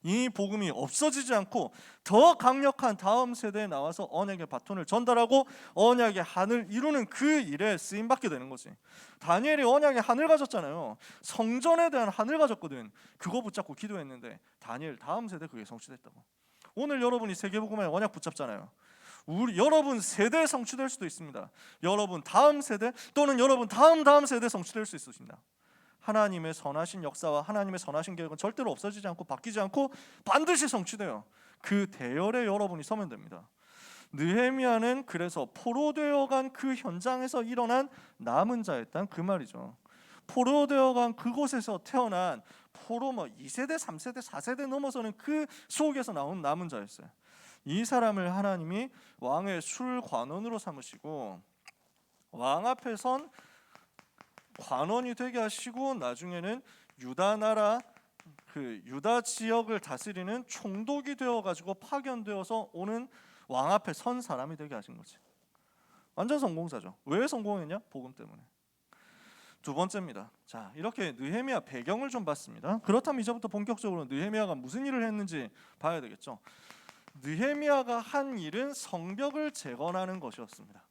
이 복음이 없어지지 않고 더 강력한 다음 세대에 나와서 언약의 바톤을 전달하고 언약의 한을 이루는 그 일에 쓰임받게 되는 거지. 다니엘이 언약의 한을 가졌잖아요. 성전에 대한 한을 가졌거든. 그거 붙잡고 기도했는데 다니엘 다음 세대 그게 성취됐다고. 오늘 여러분이 세계복음의 언약 붙잡잖아요. 여러분 세대에 성취될 수도 있습니다. 여러분 다음 세대 또는 여러분 다음 세대에 성취될 수 있습니다. 하나님의 선하신 역사와 하나님의 선하신 계획은 절대로 없어지지 않고 바뀌지 않고 반드시 성취돼요. 그 대열에 여러분이 서면 됩니다. 느헤미야는 그래서 포로되어간 그 현장에서 일어난 남은 자였단 그 말이죠. 포로되어간 그곳에서 태어난 포로 2세대, 3세대, 4세대 넘어서는 그 속에서 나온 남은 자였어요. 이 사람을 하나님이 왕의 술관원으로 삼으시고 왕 앞에 선 관원이 되게 하시고 나중에는 유다 나라 그 유다 지역을 다스리는 총독이 되어 가지고 파견되어서 오는 왕 앞에 선 사람이 되게 하신 거지. 완전 성공사죠. 왜 성공했냐? 복음 때문에. 두 번째입니다. 자, 이렇게 느헤미야 배경을 좀 봤습니다. 그렇다면 이제부터 본격적으로 느헤미야가 무슨 일을 했는지 봐야 되겠죠. 느헤미야가 한 일은 성벽을 재건하는 것이었습니다.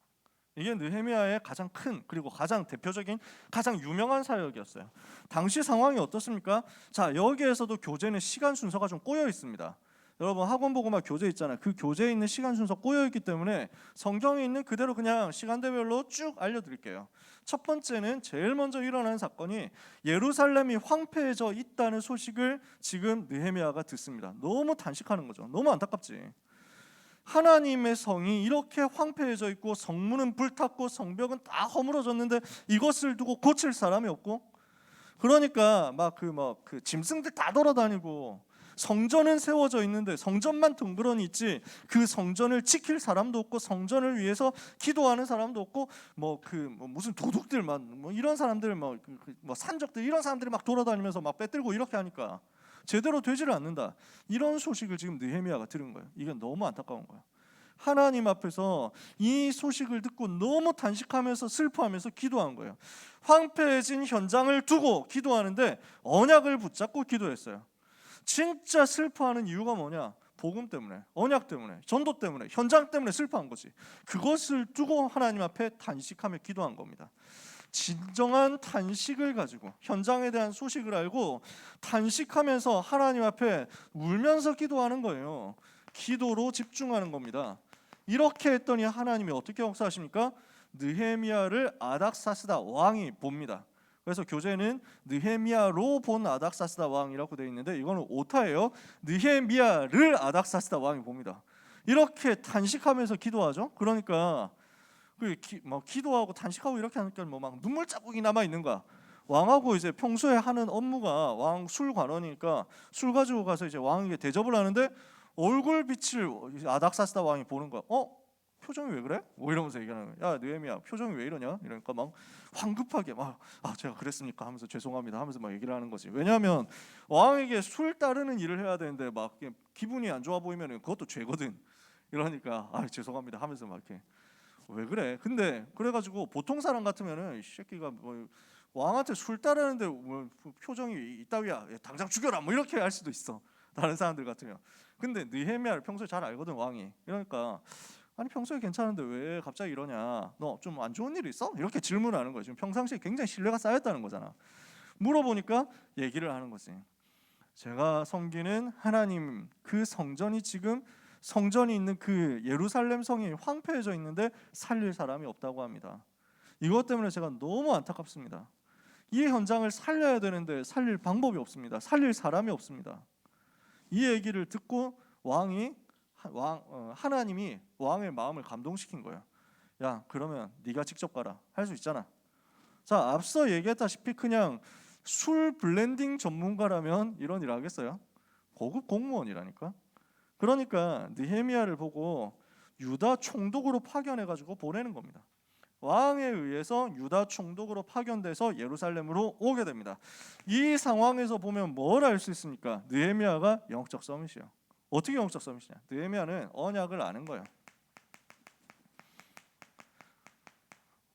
이게 느헤미야의 가장 큰 그리고 가장 대표적인 가장 유명한 사역이었어요. 당시 상황이 어떻습니까? 자, 여기에서도 교재는 시간 순서가 좀 꼬여 있습니다. 여러분 학원보고만 교재 있잖아요. 그 교재에 있는 시간 순서 꼬여 있기 때문에 성경에 있는 그대로 그냥 시간대별로 쭉 알려드릴게요. 첫 번째는 제일 먼저 일어나는 사건이 예루살렘이 황폐해져 있다는 소식을 지금 느헤미야가 듣습니다. 너무 단식하는 거죠. 너무 안타깝지. 하나님의 성이 이렇게 황폐해져 있고 성문은 불탔고 성벽은 다 허물어졌는데 이것을 두고 고칠 사람이 없고, 그러니까 막 그 짐승들 다 돌아다니고 성전은 세워져 있는데 성전만 둥그러니 있지 그 성전을 지킬 사람도 없고 성전을 위해서 기도하는 사람도 없고 무슨 도둑들만 이런 사람들 산적들 이런 사람들이 막 돌아다니면서 막 빼들고 이렇게 하니까 제대로 되지를 않는다. 이런 소식을 지금 느헤미야가 들은 거예요. 이게 너무 안타까운 거예요. 하나님 앞에서 이 소식을 듣고 너무 단식하면서 슬퍼하면서 기도한 거예요. 황폐해진 현장을 두고 기도하는데 언약을 붙잡고 기도했어요. 진짜 슬퍼하는 이유가 뭐냐? 복음 때문에, 언약 때문에, 전도 때문에, 현장 때문에 슬퍼한 거지. 그것을 두고 하나님 앞에 단식하며 기도한 겁니다. 진정한 단식을 가지고 현장에 대한 소식을 알고 단식하면서 하나님 앞에 울면서 기도하는 거예요. 기도로 집중하는 겁니다. 이렇게 했더니 하나님이 어떻게 역사하십니까? 느헤미야를 아닥사스다 왕이 봅니다. 그래서 교재는 느헤미야로 본 아닥사스다 왕이라고 되어 있는데 이거는 오타예요. 느헤미야를 아닥사스다 왕이 봅니다. 이렇게 단식하면서 기도하죠. 그러니까 기도하고 단식하고 이렇게 하니까 막 눈물 자국이 남아 있는 거야. 왕하고 이제 평소에 하는 업무가 왕 술관원이니까 술 가지고 가서 이제 왕에게 대접을 하는데 얼굴 빛을 아닥사스다 왕이 보는 거야. 표정이 왜 그래? 이러면서 얘기하는 거야. 야 느헤미야 표정이 왜 이러냐? 이러니까 막 황급하게 제가 그랬습니까? 하면서 죄송합니다 하면서 막 얘기를 하는 거지. 왜냐하면 왕에게 술 따르는 일을 해야 되는데 막 기분이 안 좋아 보이면 그것도 죄거든. 이러니까 죄송합니다 하면서 막 이렇게 왜 그래? 근데 그래가지고 보통 사람 같으면은 이 새끼가 왕한테 술 따르는데 표정이 이따위야 당장 죽여라 이렇게 할 수도 있어. 다른 사람들 같으면. 근데 느헤미야를 평소에 잘 알거든 왕이. 이러니까 아니 평소에 괜찮은데 왜 갑자기 이러냐? 너 좀 안 좋은 일 있어? 이렇게 질문하는 거예요. 지금 평상시에 굉장히 신뢰가 쌓였다는 거잖아. 물어보니까 얘기를 하는 거지. 제가 섬기는 하나님 그 성전이 지금 성전이 있는 그 예루살렘 성이 황폐해져 있는데 살릴 사람이 없다고 합니다. 이것 때문에 제가 너무 안타깝습니다. 이 현장을 살려야 되는데 살릴 방법이 없습니다. 살릴 사람이 없습니다. 이 얘기를 듣고 하나님이 왕의 마음을 감동시킨 거예요. 야 그러면 네가 직접 가라. 할 수 있잖아. 자 앞서 얘기했다시피 그냥 술 블렌딩 전문가라면 이런 일 하겠어요? 고급 공무원이라니까. 그러니까 느헤미야를 보고 유다 총독으로 파견해가지고 보내는 겁니다. 왕에 의해서 유다 총독으로 파견돼서 예루살렘으로 오게 됩니다. 이 상황에서 보면 뭘 알 수 있습니까? 느헤미야가 영적 서밋이에요. 어떻게 영적 서밋이냐? 느헤미야는 언약을 아는 거예요.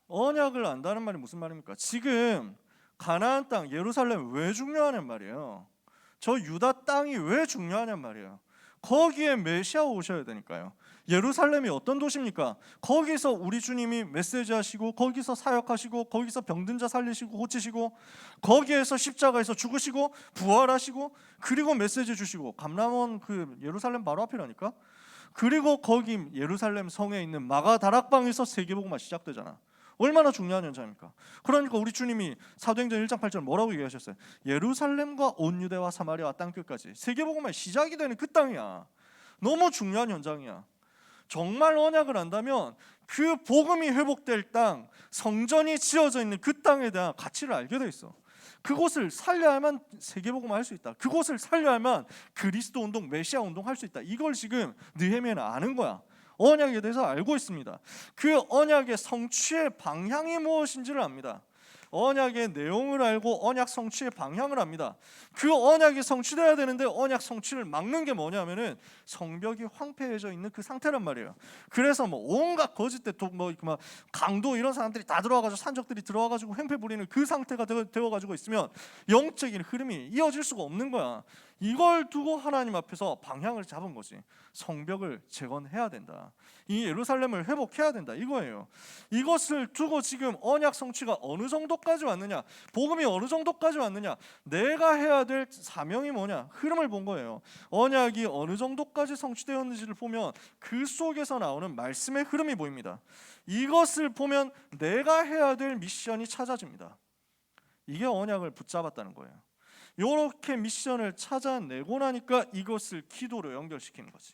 언약을 안다는 말이 무슨 말입니까? 지금 가나안 땅 예루살렘 왜 중요하냔 말이에요. 저 유다 땅이 왜 중요하냔 말이에요. 거기에 메시아 오셔야 되니까요. 예루살렘이 어떤 도시입니까? 거기서 우리 주님이 메시지 하시고 거기서 사역하시고 거기서 병든 자 살리시고 고치시고 거기에서 십자가에서 죽으시고 부활하시고 그리고 메시지 주시고 감람원 그 예루살렘 바로 앞이라니까. 그리고 거기 예루살렘 성에 있는 마가 다락방에서 세계복음화 시작되잖아. 얼마나 중요한 현장입니까? 그러니까 우리 주님이 사도행전 1장 8절 뭐라고 얘기하셨어요? 예루살렘과 온 유대와 사마리아와 땅끝까지 세계복음화의 시작이 되는 그 땅이야. 너무 중요한 현장이야. 정말 언약을 안다면 그 복음이 회복될 땅, 성전이 지어져 있는 그 땅에 대한 가치를 알게 돼 있어. 그곳을 살려야만 세계복음화 할 수 있다. 그곳을 살려야만 그리스도 운동, 메시아 운동 할 수 있다. 이걸 지금 느헤미야는 아는 거야. 언약에 대해서 알고 있습니다. 그 언약의 성취의 방향이 무엇인지를 압니다. 언약의 내용을 알고 언약 성취의 방향을 압니다. 그 언약이 성취돼야 되는데 언약 성취를 막는 게 뭐냐면은 성벽이 황폐해져 있는 그 상태란 말이에요. 그래서 온갖 거짓대 강도 이런 사람들이 다 들어와가지고 산적들이 들어와가지고 횡패 부리는 그 상태가 되어가지고 있으면 영적인 흐름이 이어질 수가 없는 거야. 이걸 두고 하나님 앞에서 방향을 잡은 거지. 성벽을 재건해야 된다. 이 예루살렘을 회복해야 된다. 이거예요. 이것을 두고 지금 언약 성취가 어느 정도까지 왔느냐, 복음이 어느 정도까지 왔느냐, 내가 해야 될 사명이 뭐냐, 흐름을 본 거예요. 언약이 어느 정도까지 성취되었는지를 보면 그 속에서 나오는 말씀의 흐름이 보입니다. 이것을 보면 내가 해야 될 미션이 찾아집니다. 이게 언약을 붙잡았다는 거예요. 이렇게 미션을 찾아내고 나니까 이것을 기도로 연결시키는 거지.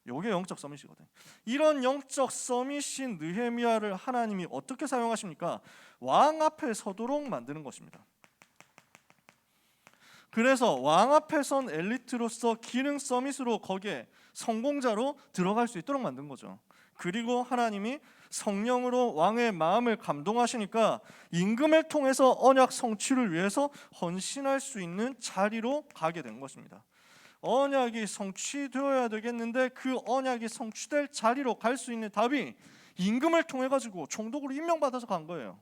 이게 영적 서밋이거든. 이런 영적 서밋인 느헤미야를 하나님이 어떻게 사용하십니까? 왕 앞에 서도록 만드는 것입니다. 그래서 왕 앞에 선 엘리트로서 기능 서밋으로 거기에 성공자로 들어갈 수 있도록 만든 거죠. 그리고 하나님이 성령으로 왕의 마음을 감동하시니까 임금을 통해서 언약 성취를 위해서 헌신할 수 있는 자리로 가게 된 것입니다. 언약이 성취되어야 되겠는데 그 언약이 성취될 자리로 갈 수 있는 답이 임금을 통해 가지고 총독으로 임명받아서 간 거예요.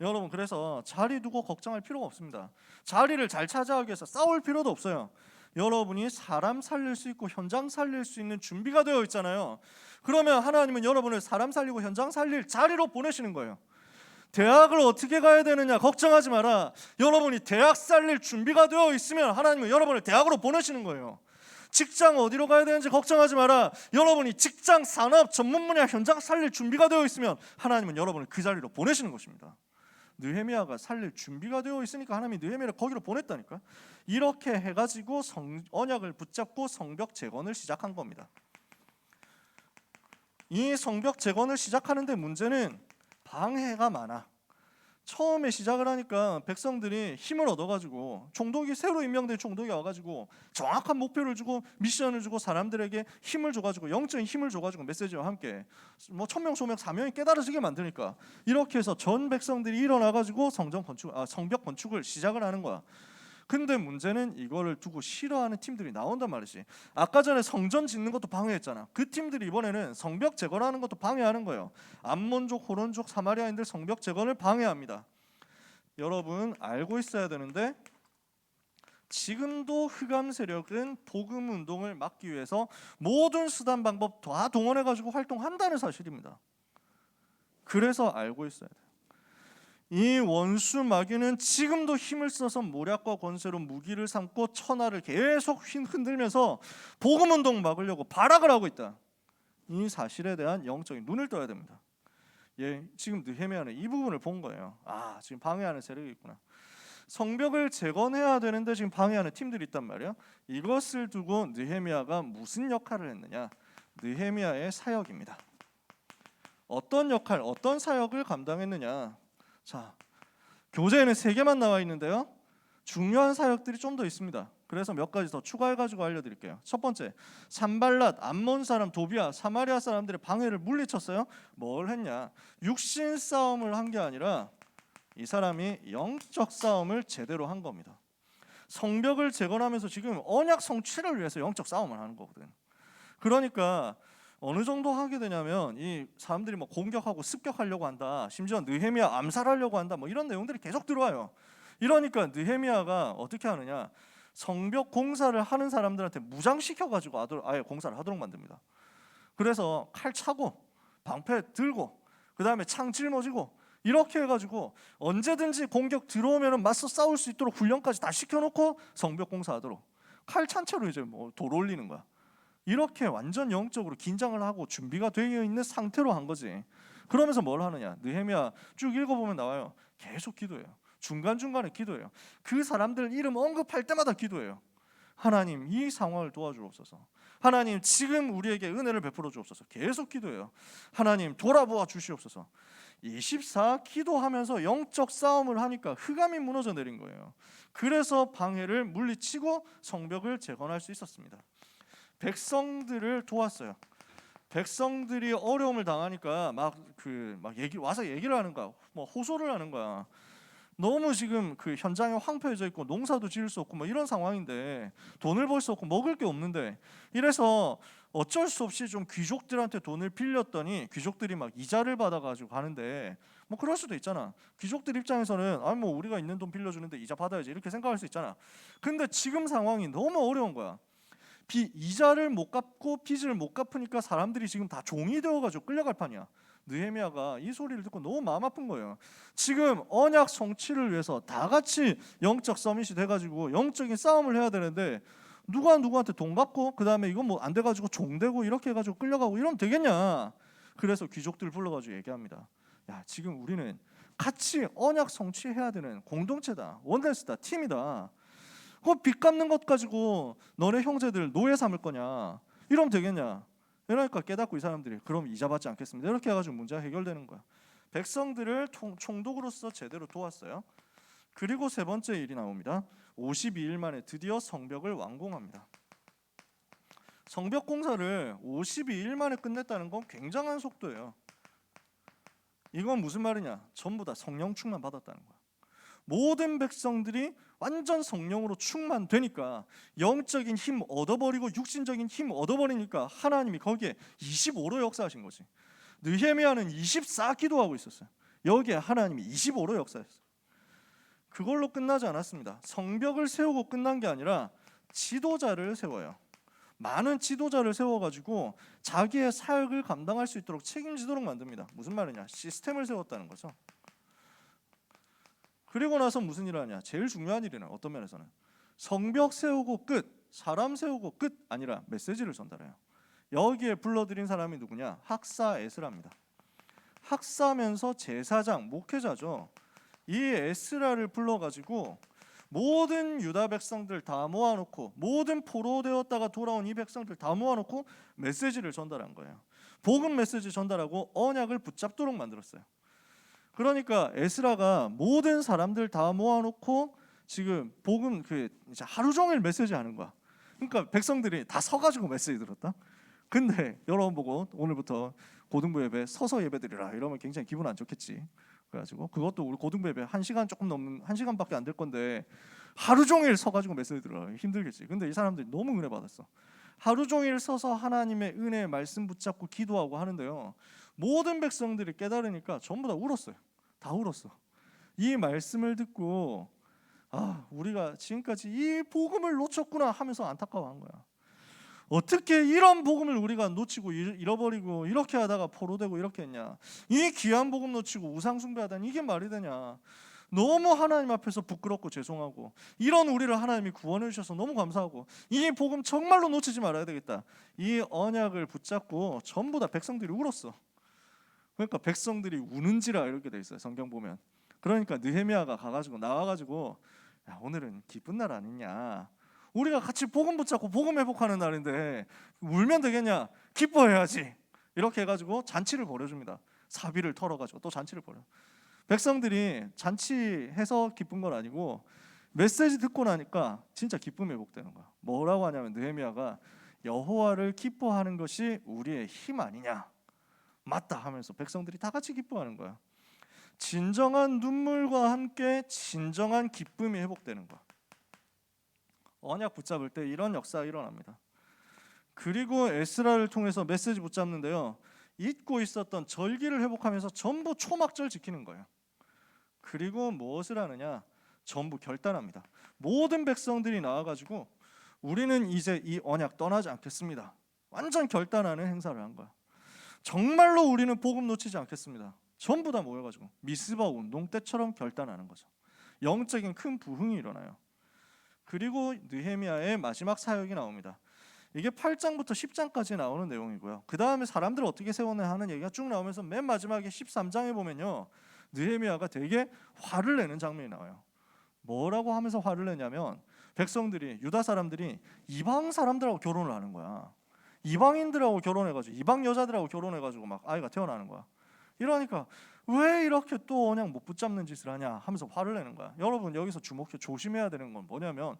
여러분, 그래서 자리 두고 걱정할 필요가 없습니다. 자리를 잘 차지하기 위해서 싸울 필요도 없어요. 여러분이 사람 살릴 수 있고 현장 살릴 수 있는 준비가 되어 있잖아요. 그러면 하나님은 여러분을 사람 살리고 현장 살릴 자리로 보내시는 거예요. 대학을 어떻게 가야 되느냐 걱정하지 마라. 여러분이 대학 살릴 준비가 되어 있으면 하나님은 여러분을 대학으로 보내시는 거예요. 직장 어디로 가야 되는지 걱정하지 마라. 여러분이 직장, 산업, 전문 분야, 현장 살릴 준비가 되어 있으면 하나님은 여러분을 그 자리로 보내시는 것입니다. 느헤미야가 살릴 준비가 되어 있으니까 하나님이 느헤미야를 거기로 보냈다니까. 이렇게 해가지고 언약을 붙잡고 성벽 재건을 시작한 겁니다. 이 성벽 재건을 시작하는데 문제는 방해가 많아. 처음에 시작을 하니까 백성들이 힘을 얻어가지고 총독이 새로 임명된 총독이 와가지고 정확한 목표를 주고 미션을 주고 사람들에게 힘을 줘가지고 영적인 힘을 줘가지고 메시지와 함께 뭐 천명 소명 사명이 깨달아지게 만드니까 이렇게 해서 전 백성들이 일어나가지고 성벽 건축을 시작을 하는 거야. 근데 문제는 이거를 두고 싫어하는 팀들이 나온단 말이지. 아까 전에 성전 짓는 것도 방해했잖아. 그 팀들이 이번에는 성벽 재건하는 것도 방해하는 거예요. 암몬족, 호론족, 사마리아인들 성벽 재건을 방해합니다. 여러분 알고 있어야 되는데 지금도 흑암 세력은 복음 운동을 막기 위해서 모든 수단 방법 다 동원해가지고 활동한다는 사실입니다. 그래서 알고 있어야 돼요. 이 원수 마귀는 지금도 힘을 써서 모략과 권세로 무기를 삼고 천하를 계속 흔들면서 복음운동 막으려고 발악을 하고 있다. 이 사실에 대한 영적인 눈을 떠야 됩니다. 지금 느헤미야는 이 부분을 본 거예요. 지금 방해하는 세력이 있구나. 성벽을 재건해야 되는데 지금 방해하는 팀들이 있단 말이야. 이것을 두고 느헤미야가 무슨 역할을 했느냐? 느헤미야의 사역입니다. 어떤 역할, 어떤 사역을 감당했느냐? 자, 교재에는 3개만 나와 있는데요. 중요한 사역들이 좀 더 있습니다. 그래서 몇 가지 더 추가해가지고 알려드릴게요. 첫 번째, 산발랏, 암몬 사람, 도비아, 사마리아 사람들의 방해를 물리쳤어요. 뭘 했냐? 육신 싸움을 한 게 아니라 이 사람이 영적 싸움을 제대로 한 겁니다. 성벽을 재건하면서 지금 언약 성취를 위해서 영적 싸움을 하는 거거든. 그러니까 어느 정도 하게 되냐면 이 사람들이 뭐 공격하고 습격하려고 한다. 심지어 느헤미야 암살하려고 한다. 뭐 이런 내용들이 계속 들어와요. 이러니까 느헤미야가 어떻게 하느냐? 성벽 공사를 하는 사람들한테 무장시켜가지고 아예 공사를 하도록 만듭니다. 그래서 칼 차고 방패 들고 그 다음에 창 짊어지고 이렇게 해가지고 언제든지 공격 들어오면 맞서 싸울 수 있도록 훈련까지 다 시켜놓고 성벽 공사하도록 칼 찬 채로 이제 뭐 돌 올리는 거야. 이렇게 완전 영적으로 긴장을 하고 준비가 되어 있는 상태로 한 거지. 그러면서 뭘 하느냐? 느헤미야 쭉 읽어보면 나와요. 계속 기도해요. 중간중간에 기도해요. 그 사람들 이름 언급할 때마다 기도해요. 하나님 이 상황을 도와주옵소서. 하나님 지금 우리에게 은혜를 베풀어 주옵소서. 계속 기도해요. 하나님 돌아보아 주시옵소서. 24 기도하면서 영적 싸움을 하니까 흑암이 무너져 내린 거예요. 그래서 방해를 물리치고 성벽을 재건할 수 있었습니다. 백성들을 도왔어요. 백성들이 어려움을 당하니까 와서 얘기를 하는 거야. 뭐 호소를 하는 거야. 너무 지금 그 현장에 황폐해져 있고 농사도 지을 수 없고 뭐 이런 상황인데 돈을 벌 수 없고 먹을 게 없는데 이래서 어쩔 수 없이 좀 귀족들한테 돈을 빌렸더니 귀족들이 막 이자를 받아가지고 가는데 뭐 그럴 수도 있잖아. 귀족들 입장에서는 아 뭐 우리가 있는 돈 빌려주는데 이자 받아야지 이렇게 생각할 수 있잖아. 근데 지금 상황이 너무 어려운 거야. 이자를 못 갚고 빚을 못 갚으니까 사람들이 지금 다 종이 되어가지고 끌려갈 판이야. 느헤미야가 이 소리를 듣고 너무 마음 아픈 거예요. 지금 언약 성취를 위해서 다 같이 영적 서밋이 돼가지고 영적인 싸움을 해야 되는데 누가 누구한테 돈 갚고 그 다음에 이건 뭐 안 돼가지고 종되고 이렇게 해가지고 끌려가고 이러면 되겠냐. 그래서 귀족들 불러가지고 얘기합니다. 야, 지금 우리는 같이 언약 성취해야 되는 공동체다, 원네스다, 팀이다. 그 빚 갚는 것 가지고 너네 형제들 노예 삼을 거냐, 이러면 되겠냐. 이러니까 깨닫고 이 사람들이 그럼 이자 받지 않겠습니다, 이렇게 해가지고 문제가 해결되는 거야. 백성들을 총독으로서 제대로 도왔어요. 그리고 세 번째 일이 나옵니다. 52일 만에 드디어 성벽을 완공합니다. 성벽 공사를 52일 만에 끝냈다는 건 굉장한 속도예요. 이건 무슨 말이냐? 전부 다 성령 충만 받았다는 거야. 모든 백성들이 완전 성령으로 충만되니까 영적인 힘 얻어버리고 육신적인 힘 얻어버리니까 하나님이 거기에 25로 역사하신 거지. 느헤미야는 24 기도하고 있었어요. 여기에 하나님이 25로 역사했어요. 그걸로 끝나지 않았습니다. 성벽을 세우고 끝난 게 아니라 지도자를 세워요. 많은 지도자를 세워가지고 자기의 사역을 감당할 수 있도록 책임지도록 만듭니다. 무슨 말이냐? 시스템을 세웠다는 거죠. 그리고 나서 무슨 일을 하냐? 제일 중요한 일이는 어떤 면에서는 성벽 세우고 끝, 사람 세우고 끝 아니라 메시지를 전달해요. 여기에 불러들인 사람이 누구냐? 학사 에스라입니다. 학사면서 제사장, 목회자죠. 이 에스라를 불러가지고 모든 유다 백성들 다 모아놓고 모든 포로되었다가 돌아온 이 백성들 다 모아놓고 메시지를 전달한 거예요. 복음 메시지 전달하고 언약을 붙잡도록 만들었어요. 그러니까 에스라가 모든 사람들 다 모아놓고 지금 복음 이제 하루 종일 메시지 하는 거야. 그러니까 백성들이 다 서가지고 메시지 들었다. 근데 여러분 보고 오늘부터 고등부 예배 서서 예배드리라 이러면 굉장히 기분 안 좋겠지. 그래가지고 그것도 우리 고등부 예배 1시간 조금 넘는 1시간밖에 안 될 건데 하루 종일 서가지고 메시지 들으라 힘들겠지. 근데 이 사람들이 너무 은혜 받았어. 하루 종일 서서 하나님의 은혜의 말씀 붙잡고 기도하고 하는데요, 모든 백성들이 깨달으니까 전부 다 울었어요. 다 울었어. 이 말씀을 듣고 아, 우리가 지금까지 이 복음을 놓쳤구나 하면서 안타까워한 거야. 어떻게 이런 복음을 우리가 놓치고 잃어버리고 이렇게 하다가 포로되고 이렇게 했냐. 이 귀한 복음 놓치고 우상 숭배하다니 이게 말이 되냐. 너무 하나님 앞에서 부끄럽고 죄송하고 이런 우리를 하나님이 구원해 주셔서 너무 감사하고 이 복음 정말로 놓치지 말아야 되겠다. 이 언약을 붙잡고 전부 다 백성들이 울었어. 그러니까 백성들이 우는지라 이렇게 돼 있어요, 성경 보면. 그러니까 느헤미야가 가가지고 나와가지고 야, 오늘은 기쁜 날 아니냐. 우리가 같이 복음 붙잡고 복음 회복하는 날인데 울면 되겠냐? 기뻐해야지. 이렇게 해가지고 잔치를 벌여줍니다. 사비를 털어가지고 또 잔치를 벌여. 백성들이 잔치해서 기쁜 건 아니고 메시지 듣고 나니까 진짜 기쁨이 회복되는 거야. 뭐라고 하냐면 느헤미야가 여호와를 기뻐하는 것이 우리의 힘 아니냐. 맞다 하면서 백성들이 다 같이 기뻐하는 거야. 진정한 눈물과 함께 진정한 기쁨이 회복되는 거야. 언약 붙잡을 때 이런 역사가 일어납니다. 그리고 에스라를 통해서 메시지 붙잡는데요, 잊고 있었던 절기를 회복하면서 전부 초막절 지키는 거예요. 그리고 무엇을 하느냐? 전부 결단합니다. 모든 백성들이 나와가지고 우리는 이제 이 언약 떠나지 않겠습니다. 완전 결단하는 행사를 한 거야. 정말로 우리는 복음 놓치지 않겠습니다. 전부 다 모여가지고 미스바 운동 때처럼 결단하는 거죠. 영적인 큰 부흥이 일어나요. 그리고 느헤미야의 마지막 사역이 나옵니다. 이게 8장부터 10장까지 나오는 내용이고요. 그 다음에 사람들을 어떻게 세워내 하는 얘기가 쭉 나오면서 맨 마지막에 13장에 보면요, 느헤미야가 되게 화를 내는 장면이 나와요. 뭐라고 하면서 화를 내냐면 백성들이, 유다 사람들이 이방 사람들하고 결혼을 하는 거야. 이방인들하고 결혼해가지고 이방 여자들하고 결혼해가지고 막 아이가 태어나는 거야. 이러니까 왜 이렇게 또 언약 못 붙잡는 짓을 하냐 하면서 화를 내는 거야. 여러분 여기서 주목해 조심해야 되는 건 뭐냐면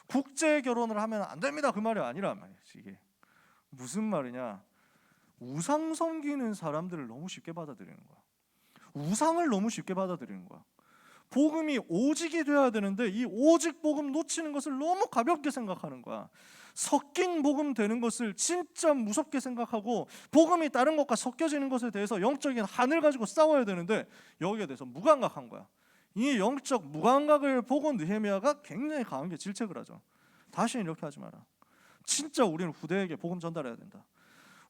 국제 결혼을 하면 안 됩니다 그 말이 아니란 말이지. 이게 무슨 말이냐? 우상 섬기는 사람들을 너무 쉽게 받아들이는 거야. 우상을 너무 쉽게 받아들이는 거야. 복음이 오직이 돼야 되는데 이 오직 복음 놓치는 것을 너무 가볍게 생각하는 거야. 섞인 복음 되는 것을 진짜 무섭게 생각하고 복음이 다른 것과 섞여지는 것에 대해서 영적인 한을 가지고 싸워야 되는데 여기에 대해서 무감각한 거야. 이 영적 무감각을 보고 느헤미야가 굉장히 강하게 질책을 하죠. 다시는 이렇게 하지 마라. 진짜 우리는 후대에게 복음 전달해야 된다.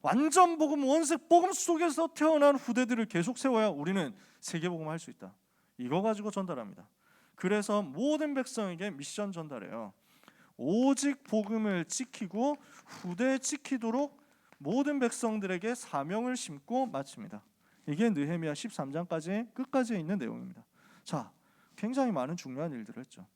완전 복음, 원색 복음 속에서 태어난 후대들을 계속 세워야 우리는 세계복음을 할 수 있다. 이거 가지고 전달합니다. 그래서 모든 백성에게 미션 전달해요. 오직 복음을 지키고 후대에 지키도록 모든 백성들에게 사명을 심고 마칩니다. 이게 느헤미야 13장까지 끝까지 있는 내용입니다. 자, 굉장히 많은 중요한 일들을 했죠.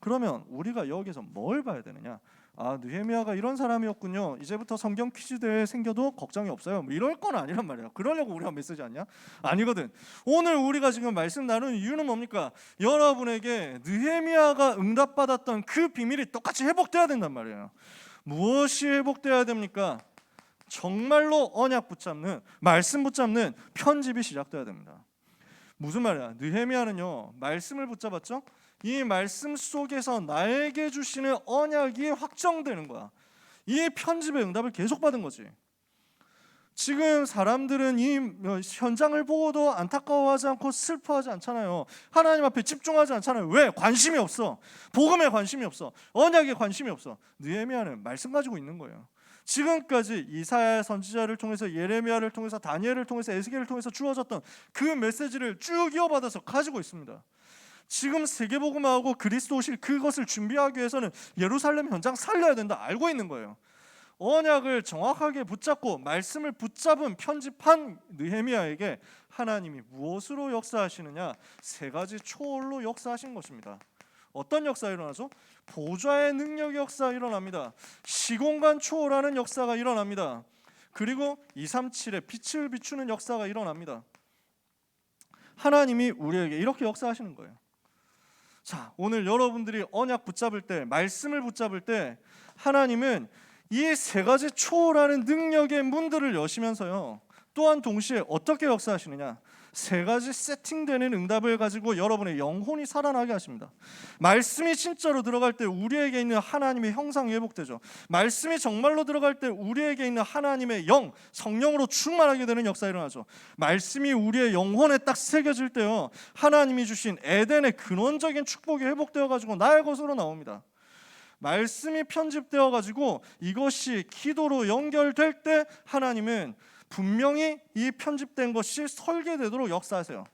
그러면 우리가 여기서 뭘 봐야 되느냐? 아, 느헤미야가 이런 사람이었군요. 이제부터 성경 퀴즈 대회 생겨도 걱정이 없어요. 뭐 이럴 건 아니란 말이에요. 그러려고 우리가 메시지 아니야? 아니거든. 오늘 우리가 지금 말씀 나누는 이유는 뭡니까? 여러분에게 느헤미야가 응답받았던 그 비밀이 똑같이 회복돼야 된단 말이에요. 무엇이 회복돼야 됩니까? 정말로 언약 붙잡는, 말씀 붙잡는 편집이 시작돼야 됩니다. 무슨 말이야? 느헤미야는요, 말씀을 붙잡았죠? 이 말씀 속에서 나에게 주시는 언약이 확정되는 거야. 이 편집의 응답을 계속 받은 거지. 지금 사람들은 이 현장을 보고도 안타까워하지 않고 슬퍼하지 않잖아요. 하나님 앞에 집중하지 않잖아요. 왜? 관심이 없어. 복음에 관심이 없어. 언약에 관심이 없어. 느헤미야는 말씀 가지고 있는 거예요. 지금까지 이사야 선지자를 통해서, 예레미야를 통해서, 다니엘을 통해서, 에스겔을 통해서 주어졌던 그 메시지를 쭉 이어받아서 가지고 있습니다. 지금 세계복음하고 그리스도 오실 그것을 준비하기 위해서는 예루살렘 현장 살려야 된다 알고 있는 거예요. 언약을 정확하게 붙잡고 말씀을 붙잡은 편집한 느헤미야에게 하나님이 무엇으로 역사하시느냐? 세 가지 초월로 역사하신 것입니다. 어떤 역사가 일어나죠? 보좌의 능력의 역사가 일어납니다. 시공간 초월하는 역사가 일어납니다. 그리고 237의 빛을 비추는 역사가 일어납니다. 하나님이 우리에게 이렇게 역사하시는 거예요. 자, 오늘 여러분들이 언약 붙잡을 때, 말씀을 붙잡을 때 하나님은 이 세 가지 초월하는 능력의 문들을 여시면서요, 또한 동시에 어떻게 역사하시느냐? 세 가지 세팅되는 응답을 가지고 여러분의 영혼이 살아나게 하십니다. 말씀이 진짜로 들어갈 때 우리에게 있는 하나님의 형상이 회복되죠. 말씀이 정말로 들어갈 때 우리에게 있는 하나님의 영, 성령으로 충만하게 되는 역사가 일어나죠. 말씀이 우리의 영혼에 딱 새겨질 때요, 하나님이 주신 에덴의 근원적인 축복이 회복되어 가지고 나의 것으로 나옵니다. 말씀이 편집되어 가지고 이것이 기도로 연결될 때 하나님은 분명히 이 편집된 것이 설계되도록 역사하세요.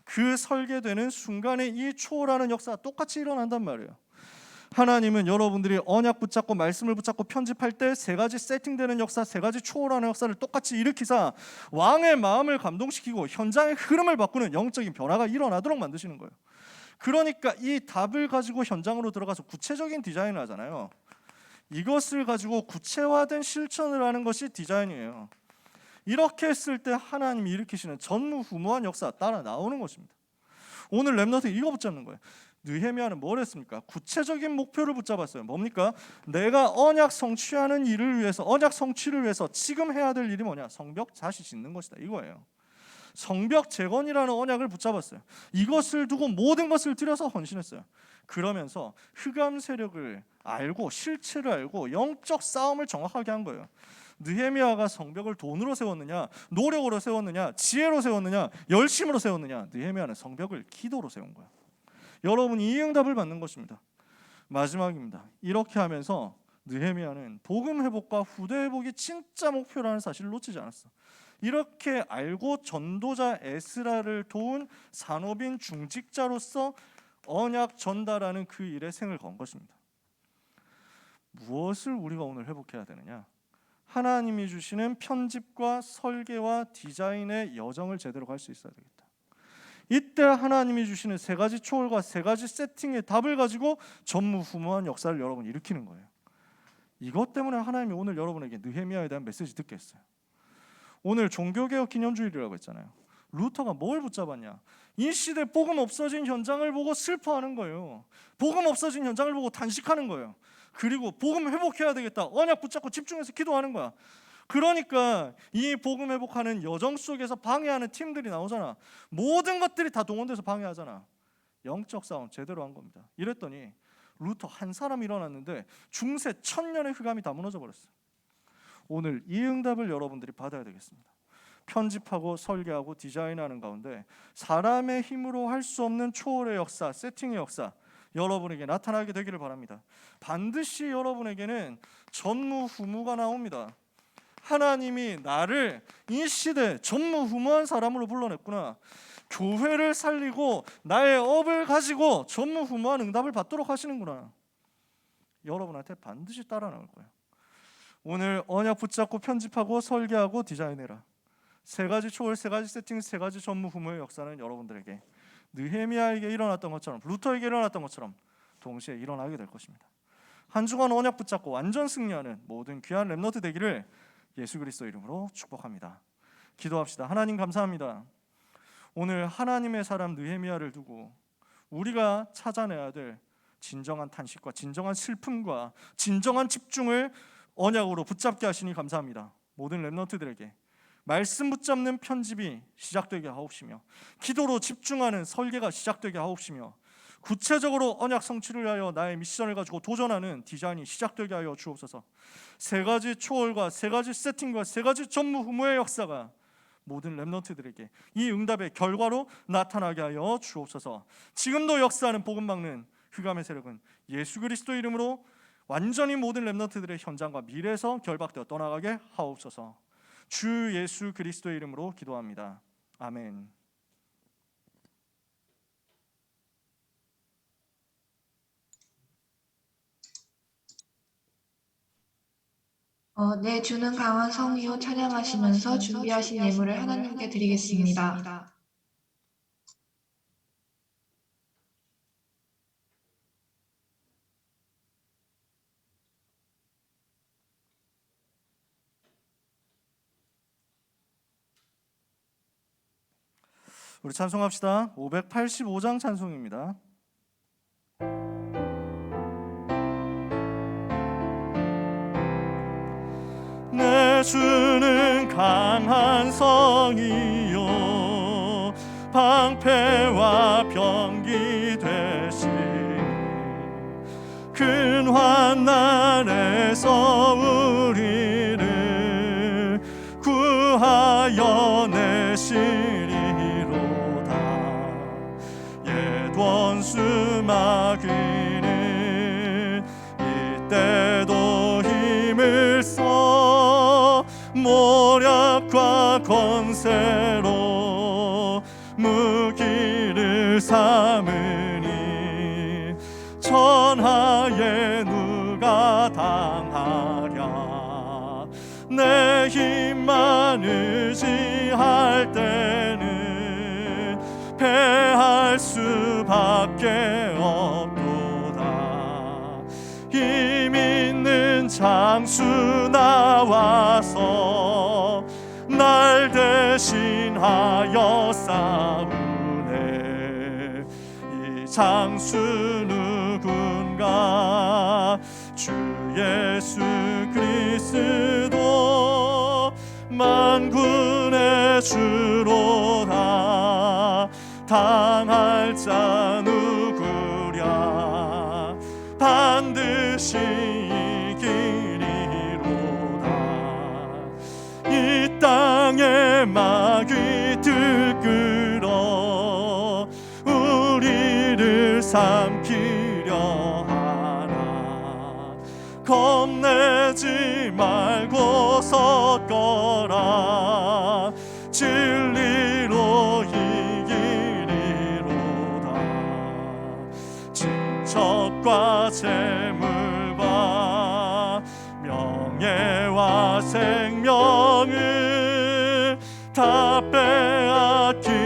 그 설계되는 순간에 이 초월하는 역사가 똑같이 일어난단 말이에요. 하나님은 여러분들이 언약 붙잡고 말씀을 붙잡고 편집할 때 세 가지 세팅되는 역사, 세 가지 초월하는 역사를 똑같이 일으키사 왕의 마음을 감동시키고 현장의 흐름을 바꾸는 영적인 변화가 일어나도록 만드시는 거예요. 그러니까 이 답을 가지고 현장으로 들어가서 구체적인 디자인을 하잖아요. 이것을 가지고 구체화된 실천을 하는 것이 디자인이에요. 이렇게 했을 때 하나님이 일으키시는 전무후무한 역사 따라 나오는 것입니다. 오늘 렘넌트 이거 붙잡는 거예요. 느헤미야는 뭘 했습니까? 구체적인 목표를 붙잡았어요. 뭡니까? 내가 언약 성취하는 일을 위해서, 언약 성취를 위해서 지금 해야 될 일이 뭐냐? 성벽 다시 짓는 것이다, 이거예요. 성벽 재건이라는 언약을 붙잡았어요. 이것을 두고 모든 것을 들여서 헌신했어요. 그러면서 흑암 세력을 알고 실체를 알고 영적 싸움을 정확하게 한 거예요. 느헤미야가 성벽을 돈으로 세웠느냐, 노력으로 세웠느냐, 지혜로 세웠느냐, 열심으로 세웠느냐? 느헤미야는 성벽을 기도로 세운 거야. 여러분이 이 응답을 받는 것입니다. 마지막입니다. 이렇게 하면서 느헤미야는 복음 회복과 후대 회복이 진짜 목표라는 사실을 놓치지 않았어. 이렇게 알고 전도자 에스라를 도운 산업인 중직자로서 언약 전달하는 그 일에 생을 건 것입니다. 무엇을 우리가 오늘 회복해야 되느냐? 하나님이 주시는 편집과 설계와 디자인의 여정을 제대로 갈 수 있어야 되겠다. 이때 하나님이 주시는 세 가지 초월과 세 가지 세팅의 답을 가지고 전무후무한 역사를 여러분 일으키는 거예요. 이것 때문에 하나님이 오늘 여러분에게 느헤미야에 대한 메시지 듣게 했어요. 오늘 종교개혁 기념주일이라고 했잖아요. 루터가 뭘 붙잡았냐? 이 시대 복음 없어진 현장을 보고 슬퍼하는 거예요. 복음 없어진 현장을 보고 탄식하는 거예요. 그리고 복음 회복해야 되겠다. 언약 붙잡고 집중해서 기도하는 거야. 그러니까 이 복음 회복하는 여정 속에서 방해하는 팀들이 나오잖아. 모든 것들이 다 동원돼서 방해하잖아. 영적 싸움 제대로 한 겁니다. 이랬더니 루터 한 사람 일어났는데 중세 1000년의 흑암이 다 무너져 버렸어요. 오늘 이 응답을 여러분들이 받아야 되겠습니다. 편집하고 설계하고 디자인하는 가운데 사람의 힘으로 할 수 없는 초월의 역사, 세팅의 역사 여러분에게 나타나게 되기를 바랍니다. 반드시 여러분에게는 전무후무가 나옵니다. 하나님이 나를 이 시대 전무후무한 사람으로 불러냈구나. 교회를 살리고 나의 업을 가지고 전무후무한 응답을 받도록 하시는구나. 여러분한테 반드시 따라 나올 거예요. 오늘 언약 붙잡고 편집하고 설계하고 디자인해라. 세 가지 초월, 세 가지 세팅, 세 가지 전무후무의 역사는 여러분들에게 느헤미야에게 일어났던 것처럼, 루터에게 일어났던 것처럼 동시에 일어나게 될 것입니다. 한 주간 언약 붙잡고 완전 승리하는 모든 귀한 렘넌트 되기를 예수 그리스도 이름으로 축복합니다. 기도합시다. 하나님 감사합니다. 오늘 하나님의 사람 느헤미야를 두고 우리가 찾아내야 될 진정한 탄식과 진정한 슬픔과 진정한 집중을 언약으로 붙잡게 하시니 감사합니다. 모든 렘넌트들에게 말씀 붙잡는 편집이 시작되게 하옵시며 기도로 집중하는 설계가 시작되게 하옵시며 구체적으로 언약 성취를 위하여 나의 미션을 가지고 도전하는 디자인이 시작되게 하여 주옵소서. 세 가지 초월과 세 가지 세팅과 세 가지 전무후무의 역사가 모든 렘넌트들에게 이 응답의 결과로 나타나게 하여 주옵소서. 지금도 역사하는 복음 막는 흑암의 세력은 예수 그리스도 이름으로 완전히 모든 렘넌트들의 현장과 미래에서 결박되어 떠나가게 하옵소서. 주 예수 그리스도의 이름으로 기도합니다. 아멘. 내 주는 강한 성이요 찬양하시면서 준비하신 예물을 하나님께 드리겠습니다. 우리 찬송합시다. 585장 찬송입니다. 내 주는 강한 성이요 방패와 병기 되시니 큰 환난에서 우리를 구하여 내시리로다. 옛 원수 마귀는 이때도 힘을 써 모략과 권세로 무기를 삼으니 천하에 누가 당하랴. 내 힘만 의지할 때는 패할 수밖에 없도다. 힘 있는 장수 나와서 날 대신하여 싸우네. 이 장수 누군가 주 예수 그리스도 만군의 주로다. 당할 자 누구랴. 반드시 이기리로다. 이 땅에 마귀 들끓어 우리를 삼키려 하나. 겁내지 말고 섰거라. 진리로 이기리로다. 친척과 재물과 명예와 생명을 다 빼앗긴데도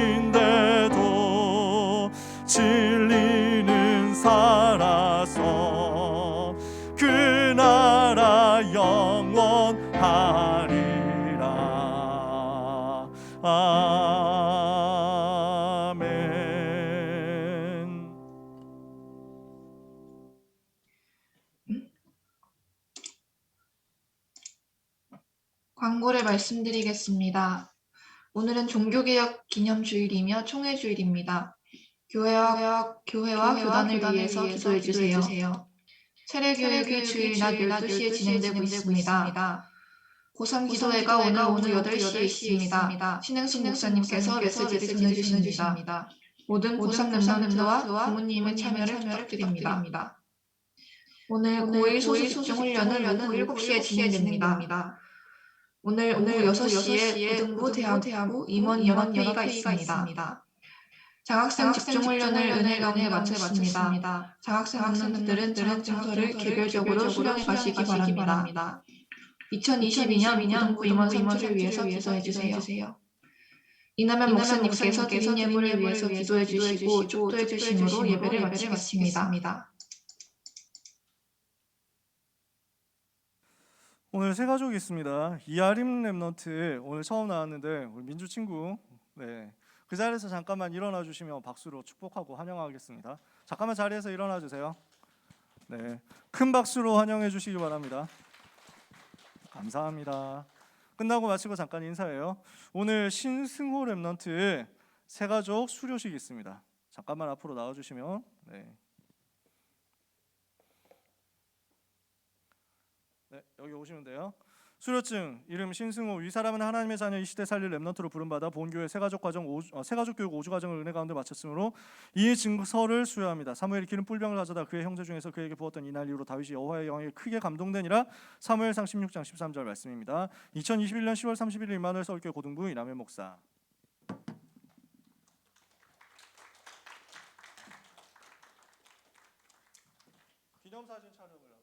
진리는 살아서 그 나라 영원하리라. 아멘. 광고를 말씀드리겠습니다. 오늘은 종교개혁 기념주일이며 총회주일입니다. 교회와 교단을 위해서 기도해 주세요. 세례교육이 주일 낮 12시에 진행되고 있습니다. 고3 기도회가 오늘 오후 8시에 있습니다. 신행숙 목사님께서 메시지를 전해주십니다. 모든 고3 랩런트와 부모님의 참여를 부탁드립니다. 오늘 고1 소수 집중 훈련은 오후 7시에 진행됩니다. 오늘 오후 6시에 고등부, 대학부, 임원 연합회의가 있습니다. 장학생 집중 훈련을 은혜 가운데 마쳤습니다. 장학생 랩런트들은 장학증서를 개별적으로 수령해 가시기 바랍니다. 2022년 고등부 임원 선출을 위해서 기도해 주세요. 이남현 목사님께서 드린 예물을 위해서 기도해 주시고 축도해 주심으로 예배를 마치겠습니다. 오늘 세 가족이 있습니다. 이아림 랩넌트 오늘 처음 나왔는데 우리 민주 친구, 네, 그 자리에서 잠깐만 일어나 주시면 박수로 축복하고 환영하겠습니다. 잠깐만 자리에서 일어나 주세요. 네, 큰 박수로 환영해 주시기 바랍니다. 감사합니다. 끝나고 마치고 잠깐 인사해요. 오늘 신승호 랩넌트 세 가족 수료식이 있습니다. 잠깐만 앞으로 나와주시면, 네, 여기 오시면 돼요. 수료증 이름 신승호, 이 사람은 하나님의 자녀, 이 시대 살릴 랩넌트로 부름받아 본교회 세가족 교육 5주 과정을 은혜 가운데 마쳤으므로 이 증서를 수여합니다. 사무엘이 기름 뿔병을 가져다 그의 형제 중에서 그에게 부었던 이날 이후로 다윗이 여호와의 영에 크게 감동되니라. 사무엘상 16장 13절 말씀입니다. 2021년 10월 31일 임마누엘 서울교회 고등부 이남현 목사. 기념사진 촬영을 하도록.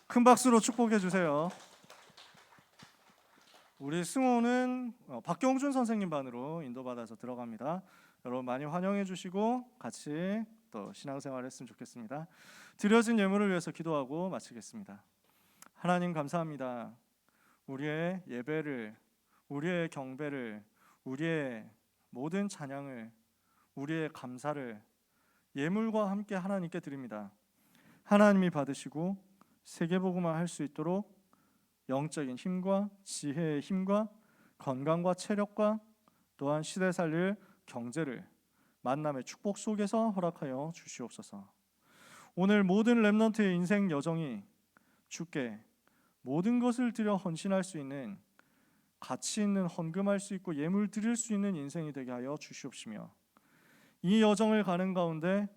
큰 박수로 축복해 주세요. 우리 승호는 박경준 선생님 반으로 인도받아서 들어갑니다. 여러분 많이 환영해 주시고 같이 또 신앙생활 했으면 좋겠습니다. 드려진 예물을 위해서 기도하고 마치겠습니다. 하나님 감사합니다. 우리의 예배를, 우리의 경배를, 우리의 모든 찬양을, 우리의 감사를 예물과 함께 하나님께 드립니다. 하나님이 받으시고 세계복음화 할 수 있도록 영적인 힘과 지혜의 힘과 건강과 체력과 또한 시대 살릴 경제를 만남의 축복 속에서 허락하여 주시옵소서. 오늘 모든 랩넌트의 인생 여정이 주께 모든 것을 드려 헌신할 수 있는, 가치 있는 헌금할 수 있고 예물 드릴 수 있는 인생이 되게 하여 주시옵시며, 이 여정을 가는 가운데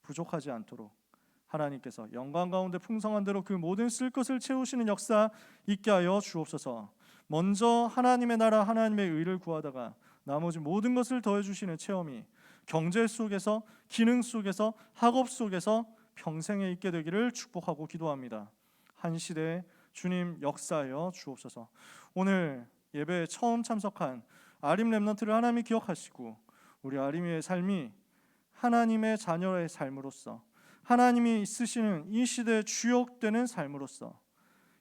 부족하지 않도록 하나님께서 영광 가운데 풍성한 대로 그 모든 쓸 것을 채우시는 역사 있게 하여 주옵소서. 먼저 하나님의 나라, 하나님의 의를 구하다가 나머지 모든 것을 더해 주시는 체험이 경제 속에서, 기능 속에서, 학업 속에서 평생에 있게 되기를 축복하고 기도합니다. 한 시대에 주님 역사하여 주옵소서. 오늘 예배에 처음 참석한 아림 랩넌트를 하나님이 기억하시고 우리 아림이의 삶이 하나님의 자녀의 삶으로서, 하나님이 쓰시는 이 시대의 주역되는 삶으로서,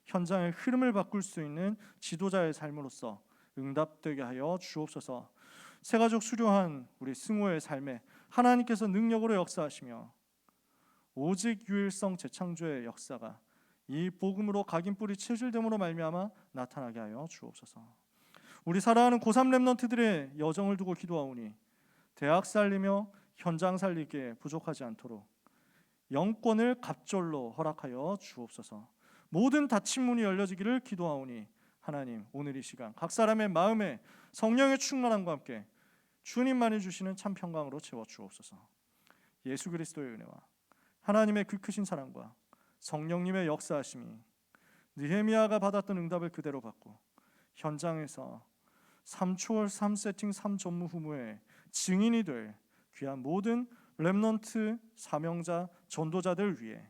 현장의 흐름을 바꿀 수 있는 지도자의 삶으로서 응답되게 하여 주옵소서. 세가족 수료한 우리 승호의 삶에 하나님께서 능력으로 역사하시며 오직 유일성 재창조의 역사가 이 복음으로 각인 뿌리 체질됨으로 말미암아 나타나게 하여 주옵소서. 우리 사랑하는 고3 랩넌트들의 여정을 두고 기도하오니 대학 살리며 현장 살리기에 부족하지 않도록 영권을 갑절로 허락하여 주옵소서. 모든 닫힌 문이 열려지기를 기도하오니 하나님, 오늘 이 시간 각 사람의 마음에 성령의 충만함과 함께 주님만이 주시는 참 평강으로 채워 주옵소서. 예수 그리스도의 은혜와 하나님의 그 크신 사랑과 성령님의 역사하심이 느헤미야가 받았던 응답을 그대로 받고 현장에서 3초월 3세팅 3전무후무의 증인이 될 귀한 모든 랩넌트 사명자 전도자들 위해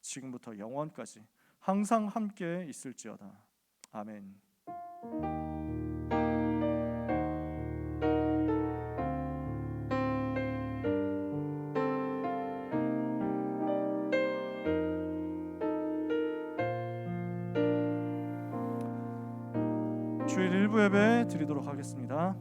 지금부터 영원까지 항상 함께 있을지어다. 아멘. 주일 1부 예배 드리도록 하겠습니다.